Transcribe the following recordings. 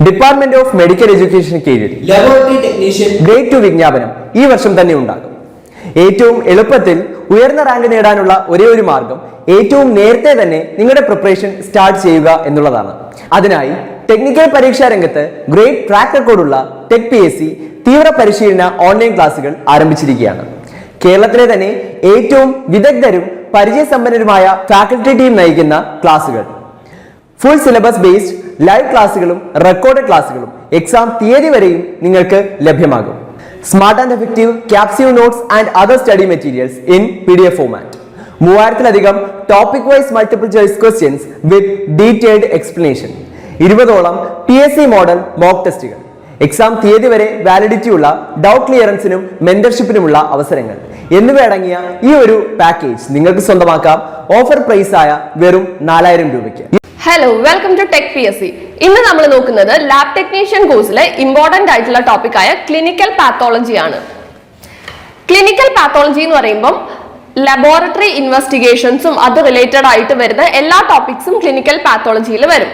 Department of medical education കീഴിൽ laboratory technician grade 2 വിജ്ഞാപനം ഈ വർഷം തന്നെ ഉണ്ടാകും. ഏറ്റവും എളുപ്പത്തിൽ ഉയർന്ന റാങ്ക് നേടാനുള്ള ഒരേ ഒരു മാർഗം ഏറ്റവും നേരത്തെ തന്നെ നിങ്ങളുടെ പ്രിപ്പറേഷൻ സ്റ്റാർട്ട് ചെയ്യുക എന്നുള്ളതാണ്. അതിനായി ടെക്നിക്കൽ പരീക്ഷാ രംഗത്ത് ഗ്രേഡ് ട്രാക്ക് റെക്കോർഡുള്ള ടെക് PSC തീവ്ര പരിശീലന ഓൺലൈൻ ക്ലാസുകൾ ആരംഭിച്ചിരിക്കുകയാണ്. കേരളത്തിലെ തന്നെ ഏറ്റവും വിദഗ്ധരും പരിചയസമ്പന്നരുമായ ഫാക്കൽറ്റി ടീം നയിക്കുന്ന ക്ലാസുകൾ, ഫുൾ സിലബസ് ബേസ്ഡ് ലൈവ് ക്ലാസുകളും റെക്കോർഡഡ് ക്ലാസുകളും എക്സാം തീയതി വരെയും നിങ്ങൾക്ക് ലഭ്യമാകും. Smart and effective capsule notes and other study materials in PDF format. 3000-ലധികം topic wise multiple choice questions with detailed explanation. 20ഓളം PSC മോഡൽ മോക്ക് ടെസ്റ്റുകൾ. എക്സാം തീയതി വരെ വാലിഡിറ്റി ഉള്ള ഡൗട്ട് ക്ലിയറൻസിനും മെന്റർഷിപ്പിനുമുള്ള അവസരങ്ങൾ എന്നിവ അടങ്ങിയ ഈ ഒരു പാക്കേജ് നിങ്ങൾക്ക് സ്വന്തമാക്കാം ഓഫർ പ്രൈസ് ആയ വെറും 4000 രൂപയ്ക്ക്. Hello, welcome to tech PSC. ഇന്ന് നമ്മൾ നോക്കുന്നത് ലാബ് ടെക്നീഷ്യൻ കോഴ്സിലെ ഇമ്പോർട്ടന്റ് ആയിട്ടുള്ള ടോപ്പിക് ആയ ക്ലിനിക്കൽ പാത്തോളജി ആണ്. ക്ലിനിക്കൽ പാത്തോളജി എന്ന് പറയുമ്പോൾ ലബോറട്ടറി ഇൻവെസ്റ്റിഗേഷൻസും അത് റിലേറ്റഡ് ആയിട്ട് വരുന്ന എല്ലാ ടോപ്പിക്സും ക്ലിനിക്കൽ പാത്തോളജിയിൽ വരും.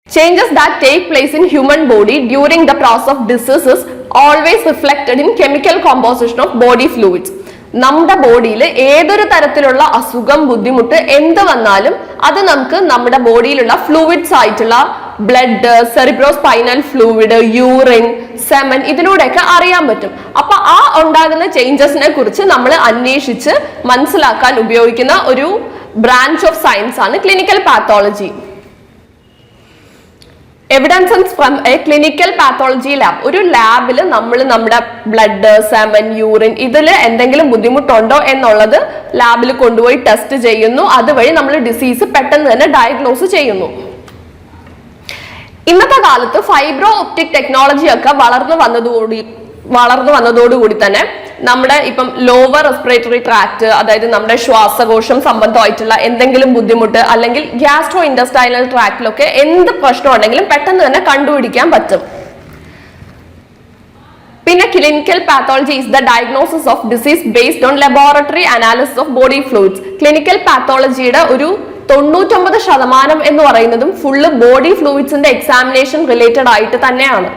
Changes that take place in human body during the process of disease is always reflected in chemical composition of body fluids. നമ്മുടെ ബോഡിയിൽ ഏതൊരു തരത്തിലുള്ള അസുഖം, ബുദ്ധിമുട്ട് എന്ത് വന്നാലും അത് നമുക്ക് നമ്മുടെ ബോഡിയിലുള്ള ഫ്ലൂയിഡ്സ് ആയിട്ടുള്ള blood, cerebrospinal fluid, urine, semen ഇതിലൂടെയൊക്കെ അറിയാൻ പറ്റും. അപ്പൊ ആ ഉണ്ടാകുന്ന ചേഞ്ചസിനെ കുറിച്ച് നമ്മൾ അന്വേഷിച്ച് മനസ്സിലാക്കാൻ ഉപയോഗിക്കുന്ന ഒരു ബ്രാഞ്ച് ഓഫ് സയൻസ് ആണ് clinical pathology. Evidences from A clinical pathology lab. ഒരു ലാബിൽ നമ്മൾ നമ്മുടെ ബ്ലഡ്, സെമൻ, യൂറിൻ ഇതിൽ എന്തെങ്കിലും ബുദ്ധിമുട്ടുണ്ടോ എന്നുള്ളത് ലാബിൽ കൊണ്ടുപോയി ടെസ്റ്റ് ചെയ്യുന്നു. അതുവഴി നമ്മൾ ഡിസീസ് പെട്ടെന്ന് തന്നെ ഡയഗ്നോസ് ചെയ്യുന്നു. ഇന്നത്തെ കാലത്ത് ഫൈബ്രോ ഒപ്റ്റിക് ടെക്നോളജി ഒക്കെ വളർന്നു വന്നതോടുകൂടി തന്നെ നമ്മുടെ ഇപ്പം ലോവർ റെസ്പിറേറ്ററി ട്രാക്ട്, അതായത് നമ്മുടെ ശ്വാസകോശം സംബന്ധമായിട്ടുള്ള എന്തെങ്കിലും ബുദ്ധിമുട്ട് അല്ലെങ്കിൽ ഗ്യാസ്ട്രോ ഇൻഡസ്റ്റൈനൽ ട്രാക്റ്റിലൊക്കെ എന്ത് പ്രശ്നം ഉണ്ടെങ്കിലും പെട്ടെന്ന് തന്നെ കണ്ടുപിടിക്കാൻ പറ്റും. പിന്നെ clinical pathology is the diagnosis of disease based on laboratory analysis of body fluids. Clinical പാത്തോളജിയുടെ ഒരു 99% എന്ന് പറയുന്നതും ഫുള്ള് ബോഡി ഫ്ലൂയിഡ്സിന്റെ എക്സാമിനേഷൻ റിലേറ്റഡ് ആയിട്ട് തന്നെയാണ്.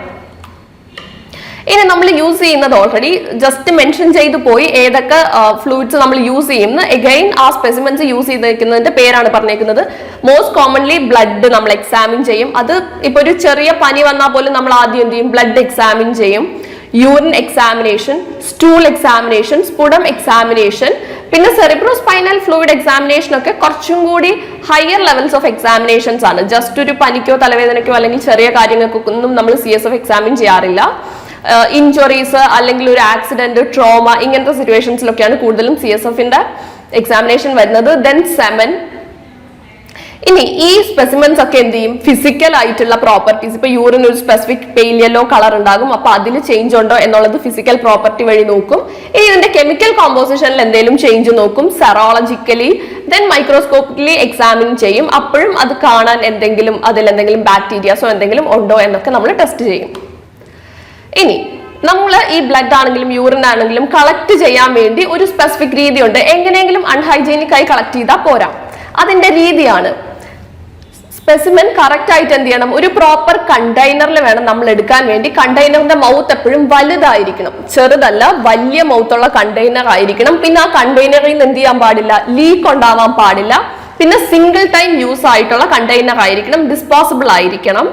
ഇനി നമ്മൾ യൂസ് ചെയ്യുന്നത് ഓൾറെഡി ജസ്റ്റ് മെൻഷൻ ചെയ്തു പോയി ഏതൊക്കെ ഫ്ലൂയിഡ്സ് നമ്മൾ യൂസ് ചെയ്യുന്നു. എഗൈൻ ആ സ്പെസിമെൻസ് യൂസ് ചെയ്തിരിക്കുന്നതിന്റെ പേരാണ് പറഞ്ഞേക്കുന്നത്. മോസ്റ്റ് കോമൺലി ബ്ലഡ് നമ്മൾ എക്സാമിൻ ചെയ്യും. അത് ഇപ്പൊ ഒരു ചെറിയ പനി വന്നാൽ പോലും നമ്മൾ ആദ്യം എന്ത് ചെയ്യും? ബ്ലഡ് എക്സാമിൻ ചെയ്യും. Urine examination, stool examination, sputum examination, പിന്നെ സെറിബ്രോസ്പൈനൽ ഫ്ലൂയിഡ് എക്സാമിനേഷൻ ഒക്കെ കുറച്ചും കൂടി ഹയർ ലെവൽസ് ഓഫ് എക്സാമിനേഷൻസ് ആണ്. ജസ്റ്റ് ഒരു പനിക്കോ തലവേദനയ്ക്കോ അല്ലെങ്കിൽ ചെറിയ കാര്യങ്ങൾക്കൊന്നും നമ്മൾ CSF എക്സാമിൻ ചെയ്യാറില്ല. ഇഞ്ചുറീസ് അല്ലെങ്കിൽ ഒരു ആക്സിഡന്റ്, ട്രോമ ഇങ്ങനത്തെ സിറ്റുവേഷൻസിലൊക്കെയാണ് കൂടുതലും CSFന്റെ എക്സാമിനേഷൻ വരുന്നത്. Then semen. ഇനി ഈ സ്പെസിമെൻസ് ഒക്കെ എന്ത് ചെയ്യും? ഫിസിക്കൽ ആയിട്ടുള്ള പ്രോപ്പർട്ടീസ്, ഇപ്പൊ യൂറിൻ ഒരു സ്പെസിഫിക് പെയിൽ യെല്ലോ കളർ ഉണ്ടാകും, അപ്പൊ അതിൽ ചേഞ്ച് ഉണ്ടോ എന്നുള്ളത് ഫിസിക്കൽ പ്രോപ്പർട്ടി വഴി നോക്കും. ഇനി ഇതിന്റെ കെമിക്കൽ കോമ്പോസിഷനിൽ എന്തെങ്കിലും ചേഞ്ച് നോക്കും സെറോളജിക്കലി. ദെൻ മൈക്രോസ്കോപ്പിക്കലി എക്സാമിൻ ചെയ്യും. അപ്പോഴും അത് കാണാൻ അതിലെന്തെങ്കിലും ബാക്ടീരിയാസോ എന്തെങ്കിലും ഉണ്ടോ എന്നൊക്കെ നമ്മൾ ടെസ്റ്റ് ചെയ്യും. ഇനി നമ്മൾ ഈ ബ്ലഡ് ആണെങ്കിലും യൂറിൻ ആണെങ്കിലും കളക്ട് ചെയ്യാൻ വേണ്ടി ഒരു സ്പെസിഫിക് രീതിയുണ്ട്. എങ്ങനെയെങ്കിലും അൺഹൈജീനിക് ആയി കളക്ട് ചെയ്താൽ പോരാ. അതിന്റെ രീതിയാണ് സ്പെസിമെൻ കറക്റ്റ് ആയിട്ട് എന്ത് ചെയ്യണം? ഒരു പ്രോപ്പർ കണ്ടെയ്നറിൽ വേണം നമ്മൾ എടുക്കാൻ വേണ്ടി. കണ്ടെയ്നറിന്റെ മൗത്ത് എപ്പോഴും വലുതായിരിക്കണം, ചെറുതല്ല. വലിയ മൗത്തുള്ള കണ്ടെയ്നർ ആയിരിക്കണം. പിന്നെ ആ കണ്ടെയ്നറിൽ നിന്ന് എന്ത് ചെയ്യാൻ പാടില്ല? ലീക്ക് ഉണ്ടാവാൻ പാടില്ല. പിന്നെ സിംഗിൾ ടൈം യൂസ് ആയിട്ടുള്ള കണ്ടെയ്നർ ആയിരിക്കണം, ഡിസ്പോസിബിൾ ആയിരിക്കണം.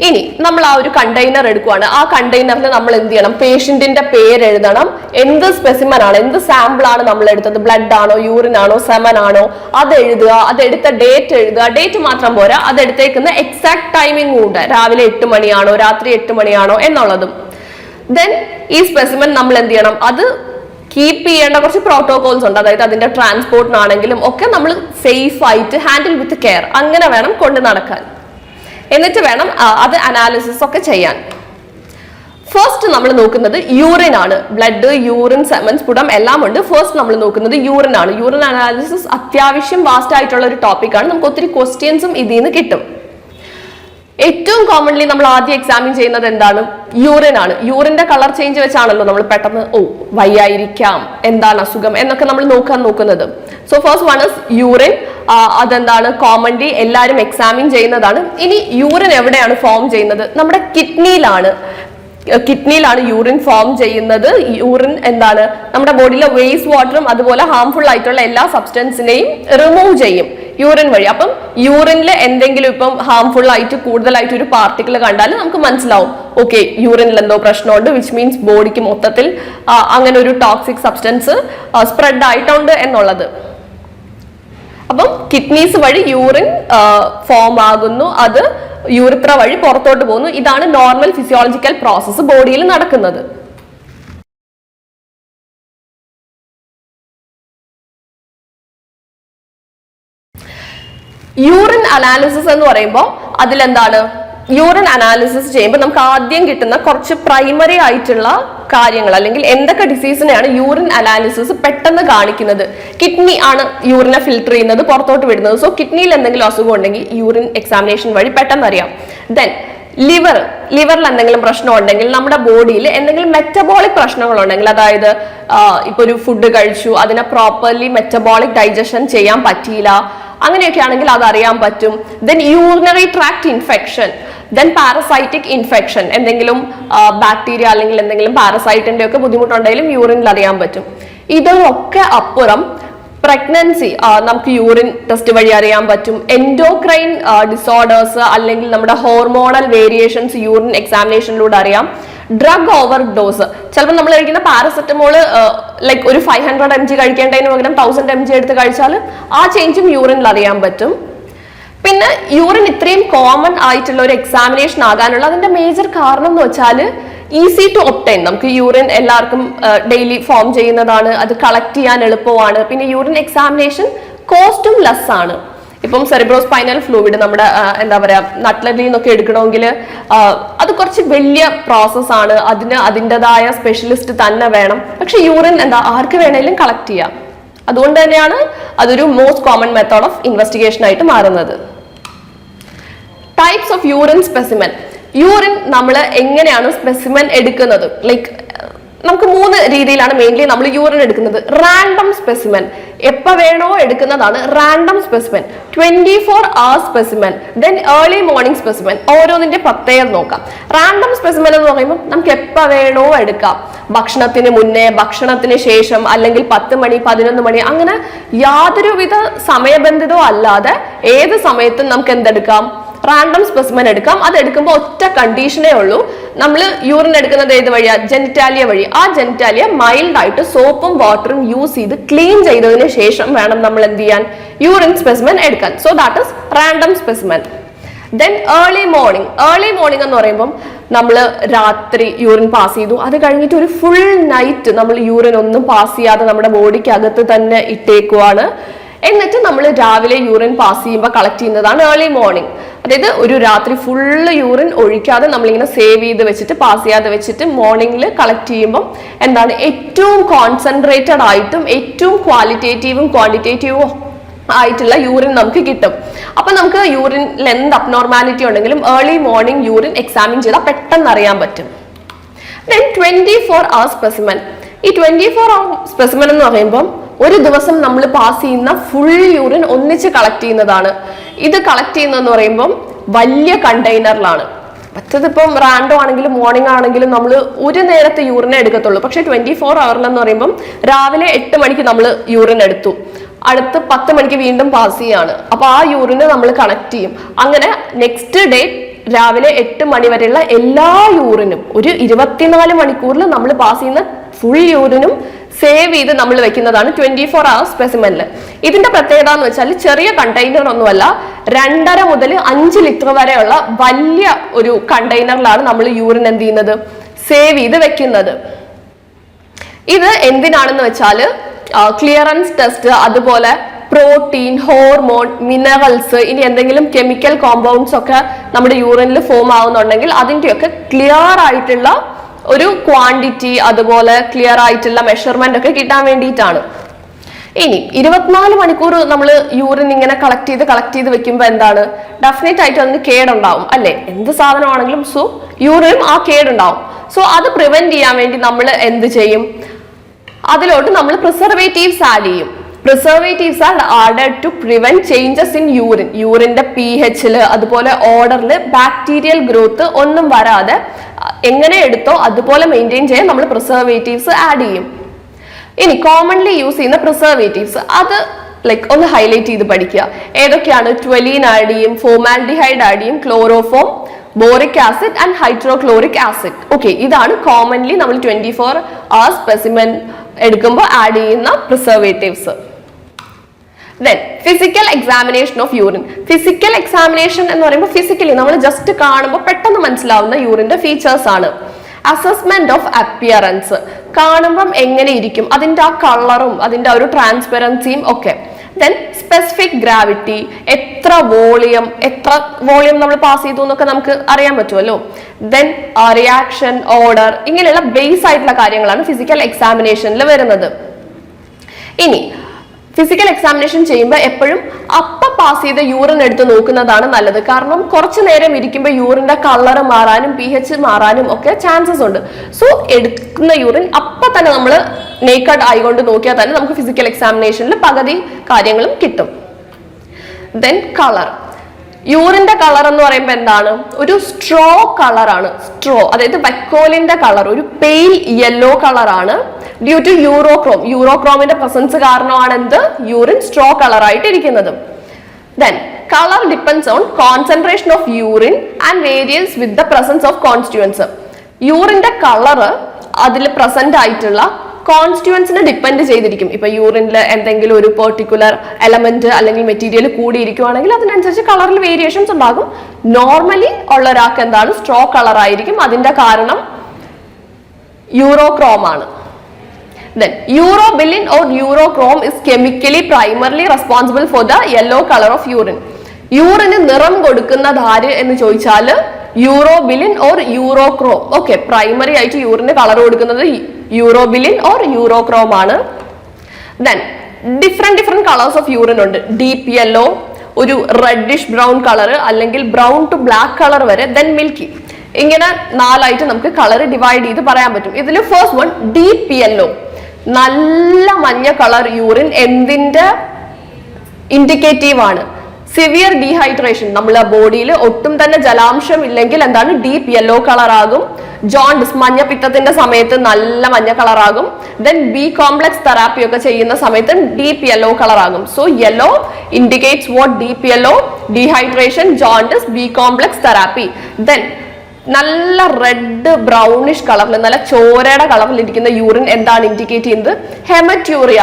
ഇനി നമ്മൾ ആ ഒരു കണ്ടെയ്നർ എടുക്കുവാണ്. ആ കണ്ടെയ്നറിൽ നമ്മൾ എന്ത് ചെയ്യണം? പേഷ്യന്റിന്റെ പേര് എഴുതണം. എന്ത് സ്പെസിമൻ ആണ്, എന്ത് സാമ്പിൾ ആണ് നമ്മൾ എടുത്തത്, ബ്ലഡ് ആണോ, യൂറിൻ ആണോ, സെമൻ ആണോ, അത് എഴുതുക. അതെടുത്ത ഡേറ്റ് എഴുതുക. ഡേറ്റ് മാത്രം പോരാ, അതെടുത്തേക്കുന്ന എക്സാക്ട് ടൈമിംഗ് ഉണ്ട്. രാവിലെ 8 മണിയാണോ, രാത്രി 8 മണിയാണോ എന്നുള്ളതും. ദെൻ ഈ സ്പെസിമൻ നമ്മൾ എന്ത് ചെയ്യണം? അത് കീപ്പ് ചെയ്യേണ്ട കുറച്ച് പ്രോട്ടോകോൾസ് ഉണ്ട്. അതായത് അതിന്റെ ട്രാൻസ്പോർട്ടിനാണെങ്കിലും ഒക്കെ നമ്മൾ സേഫ് ആയിട്ട് ഹാൻഡിൽ വിത്ത് കെയർ അങ്ങനെ വേണം കൊണ്ട് നടക്കാൻ. എന്നിട്ട് വേണം അത് അനാലിസിസ് ഒക്കെ ചെയ്യാൻ. ഫസ്റ്റ് നമ്മൾ നോക്കുന്നത് യൂറിൻ ആണ്. ബ്ലഡ്, യൂറിൻ, സെമൻ, സ്പുടം എല്ലാം ഉണ്ട്. ഫസ്റ്റ് നമ്മൾ നോക്കുന്നത് യൂറിൻ ആണ്. യൂറിൻ അനാലിസിസ് അത്യാവശ്യം വാസ്റ്റ് ആയിട്ടുള്ള ഒരു ടോപ്പിക് ആണ്. നമുക്ക് ഒത്തിരി ക്വസ്റ്റ്യൻസും ഇതിൽ നിന്ന് കിട്ടും. ഏറ്റവും കോമൺലി നമ്മൾ ആദ്യം എക്സാമിൻ ചെയ്യുന്നത് എന്താണ്? യൂറിൻ ആണ്. യൂറിന്റെ കളർ ചേഞ്ച് വെച്ചാണല്ലോ നമ്മൾ പെട്ടെന്ന് വയ്യായിരിക്കാം, എന്താണ് അസുഖം എന്നൊക്കെ നമ്മൾ നോക്കുന്നത്. So first one is urine. അതെന്താണ് കോമൺലി എല്ലാവരും എക്സാമിൻ ചെയ്യുന്നതാണ്. ഇനി യൂറിൻ എവിടെയാണ് ഫോം ചെയ്യുന്നത്? നമ്മുടെ കിഡ്നിയിലാണ് യൂറിൻ ഫോം ചെയ്യുന്നത്. യൂറിൻ എന്താണ് നമ്മുടെ ബോഡിയിലെ വേസ്റ്റ് വാട്ടറും അതുപോലെ ഹാംഫുൾ ആയിട്ടുള്ള എല്ലാ സബ്സ്റ്റൻസിനെയും റിമൂവ് ചെയ്യും യൂറിൻ വഴി. അപ്പം യൂറിനിൽ എന്തെങ്കിലും ഇപ്പം ഹാംഫുൾ ആയിട്ട് കൂടുതലായിട്ട് ഒരു പാർട്ടിക്കിൾ കണ്ടാൽ നമുക്ക് മനസ്സിലാവും ഓക്കെ യൂറിനിൽ എന്തോ പ്രശ്നമുണ്ട്, വിച്ച് മീൻസ് ബോഡിക്ക് മൊത്തത്തിൽ അങ്ങനെ ഒരു ടോക്സിക് സബ്സ്റ്റൻസ് സ്പ്രെഡ് ആയിട്ടുണ്ട് എന്നുള്ളത്. അപ്പം കിഡ്നീസ് വഴി യൂറിൻ ഫോം ആകുന്നു, അത് യൂറിത്ര വഴി പുറത്തോട്ട് പോകുന്നു. ഇതാണ് നോർമൽ ഫിസിയോളജിക്കൽ പ്രോസസ്സ് ബോഡിയിൽ നടക്കുന്നത്. യൂറിൻ അനാലിസിസ് എന്ന് പറയുമ്പോൾ അതിലെന്താണ്? യൂറിൻ അനാലിസിസ് ചെയ്യുമ്പോൾ നമുക്ക് ആദ്യം കിട്ടുന്ന കുറച്ച് പ്രൈമറി ആയിട്ടുള്ള കാര്യങ്ങൾ, അല്ലെങ്കിൽ എന്തൊക്കെ ഡിസീസിനെയാണ് യൂറിൻ അനാലിസിസ് പെട്ടെന്ന് കാണിക്കുന്നത്. കിഡ്നി ആണ് യൂറിനെ ഫിൽട്ടർ ചെയ്യുന്നത്, പുറത്തോട്ട് വിടുന്നത്. സോ കിഡ്നിയിൽ എന്തെങ്കിലും അസുഖം ഉണ്ടെങ്കിൽ യൂറിൻ എക്സാമിനേഷൻ വഴി പെട്ടെന്ന് അറിയാം. ദെൻ ലിവറിൽ എന്തെങ്കിലും പ്രശ്നം ഉണ്ടെങ്കിൽ, നമ്മുടെ ബോഡിയിൽ എന്തെങ്കിലും മെറ്റബോളിക് പ്രശ്നങ്ങൾ ഉണ്ടെങ്കിൽ, അതായത് ഇപ്പൊ ഒരു ഫുഡ് കഴിച്ചു അതിനെ പ്രോപ്പർലി മെറ്റബോളിക് ഡൈജഷൻ ചെയ്യാൻ പറ്റിയില്ല, അങ്ങനെയൊക്കെ ആണെങ്കിൽ അത് അറിയാൻ പറ്റും. Then urinary tract infection, then parasitic infection, എന്തെങ്കിലും ബാക്ടീരിയ അല്ലെങ്കിൽ എന്തെങ്കിലും പാരസൈറ്റിന്റെ ഒക്കെ ബുദ്ധിമുട്ടുണ്ടെങ്കിലും യൂറിനിൽ അറിയാൻ പറ്റും. ഇതൊക്കെ അപ്പുറം പ്രഗ്നൻസി നമുക്ക് യൂറിൻ ടെസ്റ്റ് വഴി അറിയാൻ പറ്റും. എൻഡോക്രൈൻ ഡിസോർഡേഴ്സ് അല്ലെങ്കിൽ നമ്മുടെ ഹോർമോണൽ വേരിയേഷൻസ് യൂറിൻ എക്സാമിനേഷനിലൂടെ അറിയാം. ഡ്രഗ് ഓവർ ഡോസ്, ചിലപ്പോൾ നമ്മൾ കഴിക്കുന്ന പാരസെറ്റമോള് ലൈക്ക് ഒരു 500 mg കഴിക്കേണ്ടതിന് പകരം 1000 mg എടുത്ത് കഴിച്ചാൽ ആ ചേഞ്ചും യൂറിനിൽ അറിയാൻ പറ്റും. പിന്നെ യൂറിൻ ഇത്രയും കോമൺ ആയിട്ടുള്ള ഒരു എക്സാമിനേഷൻ ആകാനുള്ള അതിന്റെ മേജർ കാരണം എന്ന് വെച്ചാൽ ഈസി ടു ഒപ്റ്റൈൻ. നമുക്ക് യൂറിൻ എല്ലാവർക്കും ഡെയിലി ഫോം ചെയ്യുന്നതാണ്, അത് കളക്ട് ചെയ്യാൻ എളുപ്പമാണ്. പിന്നെ യൂറിൻ എക്സാമിനേഷൻ കോസ്റ്റും ലെസ് ആണ്. ഇപ്പം സെറിബ്രോസ്പൈനൽ ഫ്ലൂയിഡ് നമ്മുടെ എന്താ പറയാ നട്ട്ലറിൽ നിന്നൊക്കെ എടുക്കണമെങ്കിൽ അത് കുറച്ച് വലിയ പ്രോസസ് ആണ്, അതിന് അതിൻ്റെതായ സ്പെഷ്യലിസ്റ്റ് തന്നെ വേണം. പക്ഷെ യൂറിൻ ആർക്ക് വേണേലും കളക്ട് ചെയ്യാം. അതുകൊണ്ട് തന്നെയാണ് അതൊരു most common method of investigation ആയിട്ട് മാറുന്നത്. Types of urine specimen. Urine നമ്മൾ എങ്ങനെയാണ് സ്പെസിമെൻ എടുക്കുന്നത്? ലൈക്ക് നമുക്ക് 3 രീതിയിലാണ് മെയിൻലി നമ്മൾ യൂറിൻ എടുക്കുന്നത്. റാൻഡം സ്പെസിമെൻ, എപ്പോൾ വേണോ എടുക്കുന്നതാണ് random specimen. 24 hours specimen, then early morning specimen. ഓരോന്നിന്റെ പ്രത്യേകത നോക്കാം. റാൻഡം സ്പെസിമെൻ എന്ന് പറയുമ്പോൾ നമുക്ക് എപ്പോൾ വേണോ എടുക്കാം. ഭക്ഷണത്തിന് മുന്നേ, ഭക്ഷണത്തിന് ശേഷം, അല്ലെങ്കിൽ 10 മണി 11 മണി, അങ്ങനെ യാതൊരുവിധ സമയബന്ധിതവും അല്ലാതെ ഏത് സമയത്തും നമുക്ക് എന്തെടുക്കാം? റാൻഡം സ്പെസിമെൻ എടുക്കാം. അത് എടുക്കുമ്പോൾ ഒറ്റ കണ്ടീഷനേ ഉള്ളൂ, നമ്മൾ യൂറിൻ എടുക്കുന്നത് ഏത് വഴിയാ? ജെനിറ്റാലിയ വഴി. ആ ജെനിറ്റാലിയ മൈൽഡ് ആയിട്ട് സോപ്പും വാട്ടറും യൂസ് ചെയ്ത് ക്ലീൻ ചെയ്തതിന് ശേഷം വേണം നമ്മൾ എന്ത് ചെയ്യാൻ? യൂറിൻ സ്പെസിമെൻ എടുക്കാൻ. So that is random specimen. Then early morning എന്ന് പറയുമ്പോൾ നമ്മൾ രാത്രി യൂറിൻ പാസ് ചെയ്തു, അത് കഴിഞ്ഞിട്ട് ഒരു ഫുൾ നൈറ്റ് നമ്മൾ യൂറിൻ ഒന്നും പാസ് ചെയ്യാതെ നമ്മുടെ ബോഡിക്ക് അകത്ത് തന്നെ ഇട്ടേക്കുവാണ്. എന്നിട്ട് നമ്മൾ രാവിലെ യൂറിൻ പാസ് ചെയ്യുമ്പോൾ കളക്ട് ചെയ്യുന്നതാണ് ഏർലി മോർണിംഗ്. അതായത് ഒരു രാത്രി ഫുള്ള് യൂറിൻ ഒഴിക്കാതെ നമ്മളിങ്ങനെ സേവ് ചെയ്ത് വെച്ചിട്ട് പാസ് ചെയ്യാതെ വെച്ചിട്ട് മോർണിംഗിൽ കളക്ട് ചെയ്യുമ്പോൾ എന്താണ് ഏറ്റവും കോൺസെൻട്രേറ്റഡ് ആയിട്ടും ഏറ്റവും ക്വാളിറ്റേറ്റീവും ക്വാണ്ടിറ്റേറ്റീവും ആയിട്ടുള്ള യൂറിൻ നമുക്ക് കിട്ടും. അപ്പൊ നമുക്ക് യൂറിനിൽ എന്ത് അബ്നോർമാലിറ്റി ഉണ്ടെങ്കിലും ഏർലി മോർണിംഗ് യൂറിൻ എക്സാമിൻ ചെയ്താൽ പെട്ടെന്ന് അറിയാൻ പറ്റും. Then 24 hours specimen. ഈ 24 hour സ്പെസിമെൻ എന്ന് പറയുമ്പോൾ ഒരു ദിവസം നമ്മൾ പാസ് ചെയ്യുന്ന ഫുൾ യൂറിൻ ഒന്നിച്ച് കളക്ട് ചെയ്യുന്നതാണ്. ഇത് കളക്ട് ചെയ്യുന്നതെന്ന് പറയുമ്പോൾ വലിയ കണ്ടെയ്നറിലാണ്. മറ്റതിപ്പം റാൻഡോ ആണെങ്കിലും മോർണിംഗ് ആണെങ്കിലും നമ്മൾ ഒരു നേരത്തെ യൂറിനെ എടുക്കത്തുള്ളൂ. പക്ഷെ 24 hour എന്ന് പറയുമ്പോൾ രാവിലെ 8 മണിക്ക് നമ്മൾ യൂറിൻ എടുത്തു, അടുത്ത് 10 മണിക്ക് വീണ്ടും പാസ് ചെയ്യാണ്. അപ്പൊ ആ യൂറിനെ നമ്മൾ കണക്ട് ചെയ്യും. അങ്ങനെ നെക്സ്റ്റ് ഡേ രാവിലെ 8 മണി വരെയുള്ള എല്ലാ യൂറിനും ഒരു 24 മണിക്കൂറിൽ നമ്മൾ പാസ് ചെയ്യുന്ന ഫുൾ യൂറിനും സേവ് ചെയ്ത് നമ്മൾ വെക്കുന്നതാണ് 24 hours സ്പെസിമെനിൽ. ഇതിന്റെ പ്രത്യേകത എന്ന് വെച്ചാൽ ചെറിയ കണ്ടെയ്നർ ഒന്നുമല്ല, 2.5 മുതൽ 5 ലിറ്റർ വരെയുള്ള വലിയ ഒരു കണ്ടെയ്നറിലാണ് നമ്മൾ യൂറിൻ എന്ത് ചെയ്യുന്നത്? സേവ് ചെയ്ത് വെക്കുന്നത്. ഇത് എന്തിനാണെന്ന് വെച്ചാൽ ക്ലിയറൻസ് ടെസ്റ്റ്, അതുപോലെ പ്രോട്ടീൻ, ഹോർമോൺ, മിനറൽസ്, ഇനി എന്തെങ്കിലും കെമിക്കൽ കോമ്പൗണ്ട്സ് ഒക്കെ നമ്മുടെ യൂറിനിൽ ഫോം ആവുന്നുണ്ടെങ്കിൽ അതിൻ്റെയൊക്കെ ക്ലിയർ ആയിട്ടുള്ള ഒരു ക്വാണ്ടിറ്റി, അതുപോലെ ക്ലിയർ ആയിട്ടുള്ള മെഷർമെന്റ് ഒക്കെ കിട്ടാൻ വേണ്ടിയിട്ടാണ്. ഇനി 24 മണിക്കൂർ നമ്മൾ യൂറിൻ ഇങ്ങനെ കളക്ട് ചെയ്ത് വെക്കുമ്പോൾ എന്താണ്, ഡെഫിനറ്റ് ആയിട്ട് അതിന് കേടുണ്ടാവും അല്ലെ? എന്ത് സാധനമാണെങ്കിലും സോ യൂറിനും ആ കേടുണ്ടാവും. സോ അത് പ്രിവെന്റ് ചെയ്യാൻ വേണ്ടി നമ്മൾ എന്ത് ചെയ്യും, അതിലോട്ട് നമ്മൾ പ്രിസർവേറ്റീവ്സ് ആഡ് ചെയ്യും. Preservatives are added to prevent changes in urine. യൂറിന്റെ pH അതുപോലെ ഓർഡറിൽ ബാക്ടീരിയൽ ഗ്രോത്ത് ഒന്നും വരാതെ എങ്ങനെ എടുത്തോ അതുപോലെ മെയിൻറ്റെയിൻ ചെയ്യാൻ നമ്മൾ പ്രിസർവേറ്റീവ്സ് ആഡ് ചെയ്യും. ഇനി കോമൺലി യൂസ് ചെയ്യുന്ന പ്രിസർവേറ്റീവ്സ് അത് ഒന്ന് ഹൈലൈറ്റ് ചെയ്ത് പഠിക്കുക. ഏതൊക്കെയാണ്? ട്വലീൻ ആഡ് ചെയ്യും, ഫോമാൽഡിഹൈഡ് ആഡ് ചെയ്യും, chloroform, boric acid and hydrochloric acid. Okay, ഇതാണ് കോമൺലി നമ്മൾ 24 hours സ്പെസിമെൻ എടുക്കുമ്പോൾ ആഡ് ചെയ്യുന്ന preservatives. Then physical examination of urine. Physical examination എന്ന് പറയുമ്പോൾ ഫിസിക്കലി നമ്മൾ ജസ്റ്റ് കാണുമ്പോൾ പെട്ടെന്ന് മനസ്സിലാവുന്ന യൂറിന്റെ ഫീച്ചേഴ്സ് ആണ്. അസസ്മെന്റ് ഓഫ് അപ്പിയറൻസ്, കാണുമ്പം എങ്ങനെ ഇരിക്കും, അതിന്റെ ആ കളറും അതിന്റെ ഒരു ട്രാൻസ്പെറൻസിയും ഒക്കെ. ദെൻ സ്പെസിഫിക് ഗ്രാവിറ്റി, എത്ര വോളിയം നമ്മൾ പാസ് ചെയ്തു എന്നൊക്കെ നമുക്ക് അറിയാൻ പറ്റുമല്ലോ. ദെൻ റിയാക്ഷൻ, ഓർഡർ, ഇങ്ങനെയുള്ള ബേസ് ആയിട്ടുള്ള കാര്യങ്ങളാണ് ഫിസിക്കൽ എക്സാമിനേഷനിൽ വരുന്നത്. ഇനി ഫിസിക്കൽ എക്സാമിനേഷൻ ചെയ്യുമ്പോൾ എപ്പോഴും പാസ് ചെയ്ത യൂറിൻ എടുത്ത് നോക്കുന്നതാണ് നല്ലത്. കാരണം കുറച്ചു നേരം ഇരിക്കുമ്പോൾ യൂറിന്റെ കളർ മാറാനും pH മാറാനും ഒക്കെ ചാൻസസ് ഉണ്ട്. സോ എടുക്കുന്ന യൂറിൻ തന്നെ നമ്മൾ നേക്കഡ് ആയിക്കൊണ്ട് നോക്കിയാൽ തന്നെ നമുക്ക് ഫിസിക്കൽ എക്സാമിനേഷനിൽ പകുതി കാര്യങ്ങളും കിട്ടും. Then colour. യൂറിന്റെ കളർ എന്ന് പറയുമ്പോൾ എന്താണ്, ഒരു സ്ട്രോ കളറാണ്. സ്ട്രോ അതായത് വൈക്കോലിന്റെ കളർ, ഒരു പെയിൽ യെല്ലോ കളറാണ്. ഡ്യൂ ടു യൂറോക്രോം, യൂറോക്രോമിന്റെ പ്രസൻസ് കാരണമാണ് എന്ത്, യൂറിൻ സ്ട്രോ കളർ ആയിട്ട് ഇരിക്കുന്നത്. Then colour depends on concentration of urine and various with the presence of constituents. യൂറിന്റെ കളർ അതിൽ പ്രസന്റ് ആയിട്ടുള്ള കോൺസ്റ്റിറ്റ്യുവൻസിനെ ഡിപ്പെൻഡ് ചെയ്തിരിക്കും. ഇപ്പൊ യൂറിനിൽ എന്തെങ്കിലും ഒരു പെർട്ടിക്കുലർ എലമെന്റ് അല്ലെങ്കിൽ മെറ്റീരിയൽ കൂടിയിരിക്കുവാണെങ്കിൽ അതിനനുസരിച്ച് കളറിൽ വേരിയേഷൻസ് ഉണ്ടാകും. നോർമലി ഉള്ള ഒരാൾക്ക് എന്താണ്, സ്ട്രോ കളർ ആയിരിക്കും. അതിന്റെ കാരണം യൂറോക്രോം ആണ്. Then urobilin or urochrome is chemically primarily responsible for the yellow color of urine. യൂറിന് നിറം കൊടുക്കുന്നത് ആര് എന്ന് ചോദിച്ചാൽ യൂറോബിലിൻ ഓർ യൂറോക്രോം. ഓക്കെ, പ്രൈമറി ആയിട്ട് യൂറിന് കളർ കൊടുക്കുന്നത് യൂറോബിലിൻ ഓർ യൂറോക്രോം ആണ്. Then different colours of urine ഉണ്ട്. ഡീപ്പ് യെല്ലോ, ഒരു റെഡിഷ് ബ്രൗൺ കളർ, അല്ലെങ്കിൽ ബ്രൗൺ ടു ബ്ലാക്ക് കളർ വരെ, ദെൻ മിൽക്കി. ഇങ്ങനെ 4 ആയിട്ട് നമുക്ക് കളർ ഡിവൈഡ് ചെയ്ത് പറയാൻ പറ്റും. ഇതിൽ ഫസ്റ്റ് വൺ ഡീപ്പ് യെല്ലോ, നല്ല മഞ്ഞ കളർ യൂറിൻ എന്തിന്റെ ഇൻഡിക്കേറ്റീവ് ആണ്? സിവിയർ ഡീഹൈഡ്രേഷൻ, നമ്മളെ ബോഡിയിൽ ഒട്ടും തന്നെ ജലാംശം ഇല്ലെങ്കിൽ എന്താണ്, ഡീപ്പ് യെല്ലോ കളർ ആകും. ജോണ്ടിസ്, മഞ്ഞപ്പിത്തത്തിന്റെ സമയത്ത് നല്ല മഞ്ഞ കളർ ആകും. ദെൻ ബി കോംപ്ലക്സ് തെറാപ്പി ഒക്കെ ചെയ്യുന്ന സമയത്ത് ഡീപ്പ് യെല്ലോ കളർ ആകും. So yellow indicates what? Deep yellow, dehydration, jaundice, B complex therapy. Then നല്ല റെഡ് ബ്രൗണിഷ് കളറിൽ, നല്ല ചോരയുടെ കളറിൽ ഇരിക്കുന്ന യൂറിൻ എന്താണ് ഇൻഡിക്കേറ്റ് ചെയ്യുന്നത്? ഹെമറ്റ്യൂറിയ.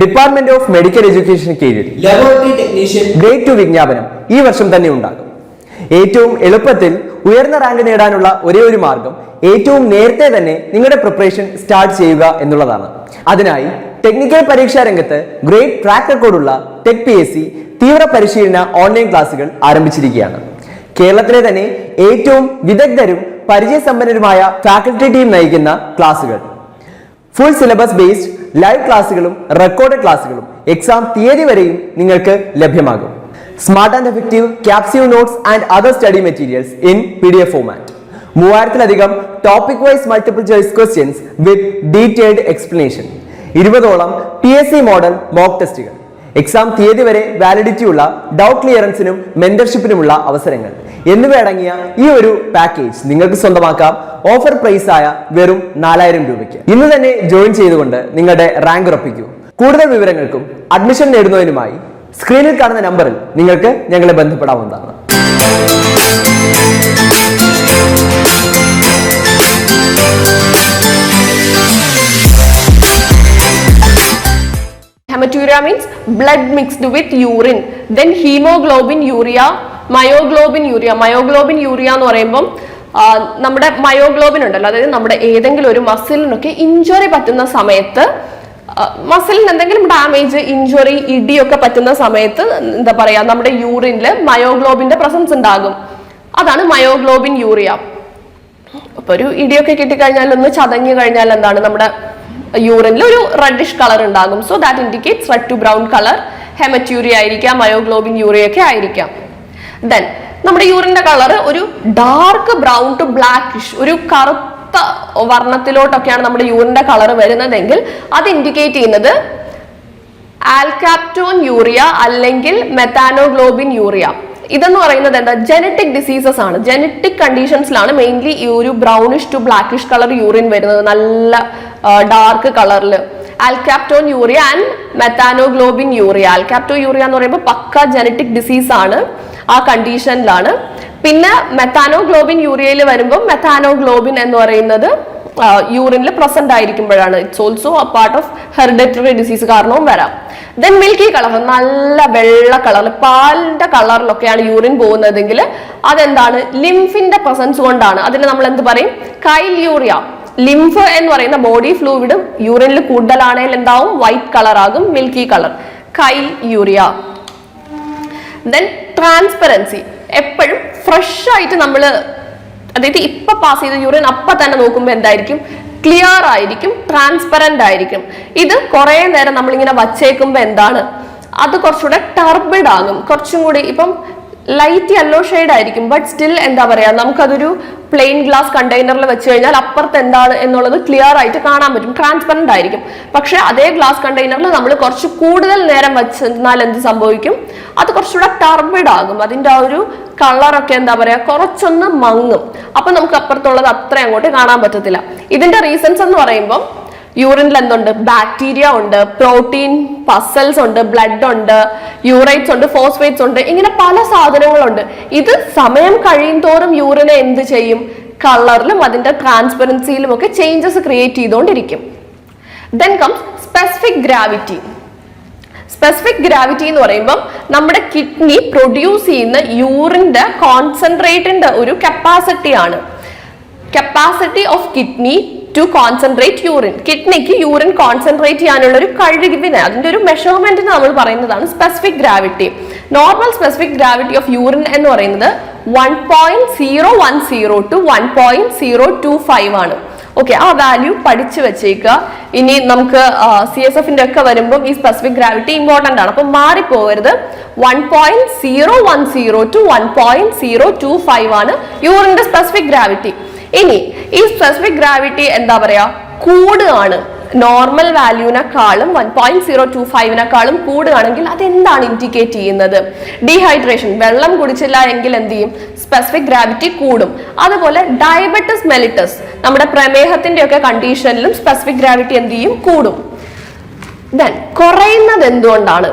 ഡിപ്പാർട്ട്മെന്റ് ഓഫ് മെഡിക്കൽ എഡ്യൂക്കേഷൻ കീഴിൽ ലബോറട്ടറി ടെക്നീഷ്യൻ ഗ്രേഡ് 2 വിജ്ഞാപനം ഈ വർഷം തന്നെ ഉണ്ടാകും. ഏറ്റവും എളുപ്പത്തിൽ ഉയർന്ന റാങ്ക് നേടാനുള്ള ഒരേ ഒരു മാർഗം ഏറ്റവും നേരത്തെ തന്നെ നിങ്ങളുടെ പ്രിപ്പറേഷൻ സ്റ്റാർട്ട് ചെയ്യുക എന്നുള്ളതാണ്. അതിനായി ടെക്നിക്കൽ പരീക്ഷാ രംഗത്ത് ഗ്രേറ്റ് ട്രാക്ക് റെക്കോർഡുള്ള ടെക് PSC തീവ്ര പരിശീലന ഓൺലൈൻ ക്ലാസുകൾ ആരംഭിച്ചിരിക്കുകയാണ്. കേരളത്തിലെ തന്നെ ഏറ്റവും വിദഗ്ധരും പരിചയസമ്പന്നരുമായ ഫാക്കൽറ്റി ടീം നയിക്കുന്ന ക്ലാസുകൾ, ഫുൾ സിലബസ് ബേസ്ഡ് ലൈവ് ക്ലാസുകളും റെക്കോർഡഡ് ക്ലാസുകളും എക്സാം തീയതി വരെയും നിങ്ങൾക്ക് ലഭ്യമാകും. Smart and effective capsule notes and other study materials in PDF format. 3000-ലധികം topic wise multiple choice questions with detailed explanation. 20ഓളം PSC മോഡൽ മോക്ക് ടെസ്റ്റുകൾ. എക്സാം തീയതി വരെ വാലിഡിറ്റി ഉള്ള ഡൗട്ട് ക്ലിയറൻസിനും മെന്റർഷിപ്പിനുമുള്ള അവസരങ്ങൾ എന്നിവ അടങ്ങിയ ഈ ഒരു പാക്കേജ് നിങ്ങൾക്ക് സ്വന്തമാക്കാം ഓഫർ പ്രൈസ് ആയ വെറും 4000 രൂപയ്ക്ക്. ഇന്ന് തന്നെ ജോയിൻ ചെയ്തുകൊണ്ട് നിങ്ങളുടെ റാങ്ക് ഉറപ്പിക്കൂ. കൂടുതൽ വിവരങ്ങൾക്കും അഡ്മിഷൻ നേടുന്നതിനുമായി സ്ക്രീനിൽ കാണുന്ന നമ്പറിൽ നിങ്ങൾക്ക് ഞങ്ങളെ ബന്ധപ്പെടാവുന്നതാണ്. Hematuria means blood mixed with urine. Then hemoglobin urea, myoglobin urea. Myoglobin urea എന്ന് പറയുമ്പോൾ നമ്മുടെ മയോഗ്ലോബിൻ ഉണ്ടല്ലോ, അതായത് നമ്മുടെ ഏതെങ്കിലും ഒരു മസിലിനൊക്കെ ഇഞ്ചുറി പറ്റുന്ന സമയത്ത്, മസിലിന് എന്തെങ്കിലും ഡാമേജ്, ഇഞ്ചുറി, ഇടിയൊക്കെ പറ്റുന്ന സമയത്ത് എന്താ പറയാ, നമ്മുടെ യൂറിനില് മയോഗ്ലോബിന്റെ പ്രസൻസ് ഉണ്ടാകും. അതാണ് മയോഗ്ലോബിൻ യൂറിയ. അപ്പൊ ഒരു ഇടിയൊക്കെ കിട്ടിക്കഴിഞ്ഞാൽ, ഒന്ന് ചതഞ്ഞു കഴിഞ്ഞാൽ എന്താണ്, നമ്മുടെ യൂറിനിൽ ഒരു റെഡിഷ് കളർ ഉണ്ടാകും. So that indicates red to brown colour. Haematuria ആയിരിക്കാം, മയോഗ്ലോബിൻ യൂറിയ ഒക്കെ ആയിരിക്കാം. ദെൻ നമ്മുടെ യൂറിന്റെ കളർ ഒരു ഡാർക്ക് ബ്രൗൺ ടു ബ്ലാക്കിഷ്, ഒരു കറുത്ത വർണ്ണത്തിലോട്ടൊക്കെയാണ് നമ്മുടെ യൂറിന്റെ കളർ വരുന്നതെങ്കിൽ അത് ഇൻഡിക്കേറ്റ് ചെയ്യുന്നത് ആൽകാപ്റ്റോൺ യൂറിയ അല്ലെങ്കിൽ മെത്താനോഗ്ലോബിൻ യൂറിയ. ഇതെന്ന് പറയുന്നത് എന്താ, ജനറ്റിക് ഡിസീസസ് ആണ്. ജനറ്റിക് കണ്ടീഷൻസിലാണ് മെയിൻലി ഈ ഒരു brownish to blackish colour urine വരുന്നത്, നല്ല ഡാർക്ക് കളറിൽ. Alkaptonuria and methemoglobinuria. Alkaptonuria എന്ന് പറയുമ്പോൾ പക്ക ജനറ്റിക് ഡിസീസ് ആണ്, ആ കണ്ടീഷനിലാണ്. പിന്നെ മെത്താനോഗ്ലോബിൻ യൂറിയയിൽ വരുമ്പോൾ മെത്താനോഗ്ലോബിൻ എന്ന് പറയുന്നത് യൂറിനിൽ പ്രസന്റ് ആയിരിക്കുമ്പോഴാണ്. It's also a part of hereditary disease കാരണവും വരാം. ദെൻ മിൽക്കി കളർ, നല്ല വെള്ള കളർ, പാലിന്റെ കളറിലൊക്കെയാണ് യൂറിൻ പോകുന്നതെങ്കിൽ അതെന്താണ്, ലിംഫിന്റെ പ്രസൻസ് കൊണ്ടാണ്. അതിന് നമ്മൾ എന്ത് പറയും, കൈൽ യൂറിയ. ലിംഫ് എന്ന് പറയുന്ന ബോഡി ഫ്ലൂയിഡ് യൂറിനിൽ കൂടുതലാണെങ്കിൽ എന്താവും, വൈറ്റ് കളർ ആകും, മിൽക്കി കളർ, കൈൽ യൂറിയ. ദെൻ ട്രാൻസ്പെറൻസി, എപ്പോഴും ഫ്രഷ് ആയിട്ട് നമ്മൾ, അതായത് ഇപ്പൊ പാസ് ചെയ്ത യൂറിൻ അപ്പൊ തന്നെ നോക്കുമ്പോൾ എന്തായിരിക്കും, ക്ലിയർ ആയിരിക്കും, ട്രാൻസ്പെറന്റ് ആയിരിക്കും. ഇത് കുറെ നേരം നമ്മളിങ്ങനെ വച്ചേക്കുമ്പോൾ എന്താണ്, അത് കുറച്ചുകൂടെ ടർബിഡ് ആകും, കുറച്ചും കൂടി ഇപ്പം ലൈറ്റ് യെല്ലോ ഷെയ്ഡ് ആയിരിക്കും. ബട്ട് സ്റ്റിൽ എന്താ പറയാ, നമുക്കതൊരു പ്ലെയിൻ ഗ്ലാസ് കണ്ടെയ്നറിൽ വെച്ച് കഴിഞ്ഞാൽ അപ്പുറത്ത് എന്താണ് എന്നുള്ളത് ക്ലിയർ ആയിട്ട് കാണാൻ പറ്റും, ട്രാൻസ്പെറന്റ് ആയിരിക്കും. പക്ഷെ അതേ ഗ്ലാസ് കണ്ടെയ്നറിൽ നമ്മൾ കുറച്ച് കൂടുതൽ നേരം വെച്ചെന്നാൽ എന്ത് സംഭവിക്കും, അത് കുറച്ചുകൂടെ ടർബിഡ് ആകും. അതിന്റെ ആ ഒരു കളറൊക്കെ എന്താ പറയാ, കുറച്ചൊന്ന് മങ്ങും. അപ്പൊ നമുക്ക് അപ്പുറത്തുള്ളത് അത്ര അങ്ങോട്ട് കാണാൻ പറ്റത്തില്ല. ഇതിന്റെ റീസൺസ് എന്ന് പറയുമ്പോൾ യൂറിനിൽ എന്തുണ്ട്, ബാക്ടീരിയ ഉണ്ട്, പ്രോട്ടീൻ പസൽസ് ഉണ്ട്, ബ്ലഡ് ഉണ്ട്, യൂറൈറ്റ്സ് ഉണ്ട്, ഫോസ്ഫേറ്റ്സ് ഉണ്ട്, ഇങ്ങനെ പല സാധനങ്ങളുണ്ട്. ഇത് സമയം കഴിയും തോറും യൂറിനെ എന്ത് ചെയ്യും, കളറിലും അതിന്റെ ട്രാൻസ്പെറൻസിയിലും ഒക്കെ ചേഞ്ചസ് ക്രിയേറ്റ് ചെയ്തുകൊണ്ടിരിക്കും. Then comes specific gravity. Specific gravity എന്ന് പറയുമ്പോൾ നമ്മുടെ കിഡ്നി പ്രൊഡ്യൂസ് ചെയ്യുന്ന യൂറിന്റെ കോൺസെൻട്രേറ്റിന്റെ ഒരു കപ്പാസിറ്റി ആണ്. Capacity of kidney to concentrate urine. കിഡ്നിക്ക് യൂറിൻ കോൺസെൻട്രേറ്റ് ചെയ്യാനുള്ള ഒരു കഴിവിന്, അതിന്റെ ഒരു മെഷർമെന്റിന് നമ്മൾ പറയുന്നതാണ് specific gravity. Normal specific gravity of urine എന്ന് പറയുന്നത് 1.010 to 1.025 ആണ്. ഓക്കെ, ആ വാല്യൂ പഠിച്ചു വെച്ചേക്കുക. ഇനി നമുക്ക് CSFന്റെ ഒക്കെ വരുമ്പോൾ ഈ സ്പെസിഫിക് ഗ്രാവിറ്റി ഇമ്പോർട്ടന്റ് ആണ്, അപ്പൊ മാറിപ്പോകരുത്. 1.010 to 1.025 ആണ് യൂറിന്റെ സ്പെസിഫിക് ഗ്രാവിറ്റി. ഇനി ഈ സ്പെസിഫിക് ഗ്രാവിറ്റി എന്താ പറയാ, കൂടുകയാണ്, നോർമൽ വാല്യൂവിനെക്കാളും 1.025 കൂടുകയാണെങ്കിൽ അതെന്താണ് ഇൻഡിക്കേറ്റ് ചെയ്യുന്നത്, ഡീഹൈഡ്രേഷൻ. വെള്ളം കുടിച്ചില്ല എങ്കിൽ എന്ത് ചെയ്യും, സ്പെസിഫിക് ഗ്രാവിറ്റി കൂടും. അതുപോലെ ഡയബറ്റിസ് മെലിറ്റസ്, നമ്മുടെ പ്രമേഹത്തിന്റെ ഒക്കെ കണ്ടീഷനിലും സ്പെസിഫിക് ഗ്രാവിറ്റി എന്ത് ചെയ്യും, കൂടും. ദെൻ കുറയുന്നത് എന്തുകൊണ്ടാണ്,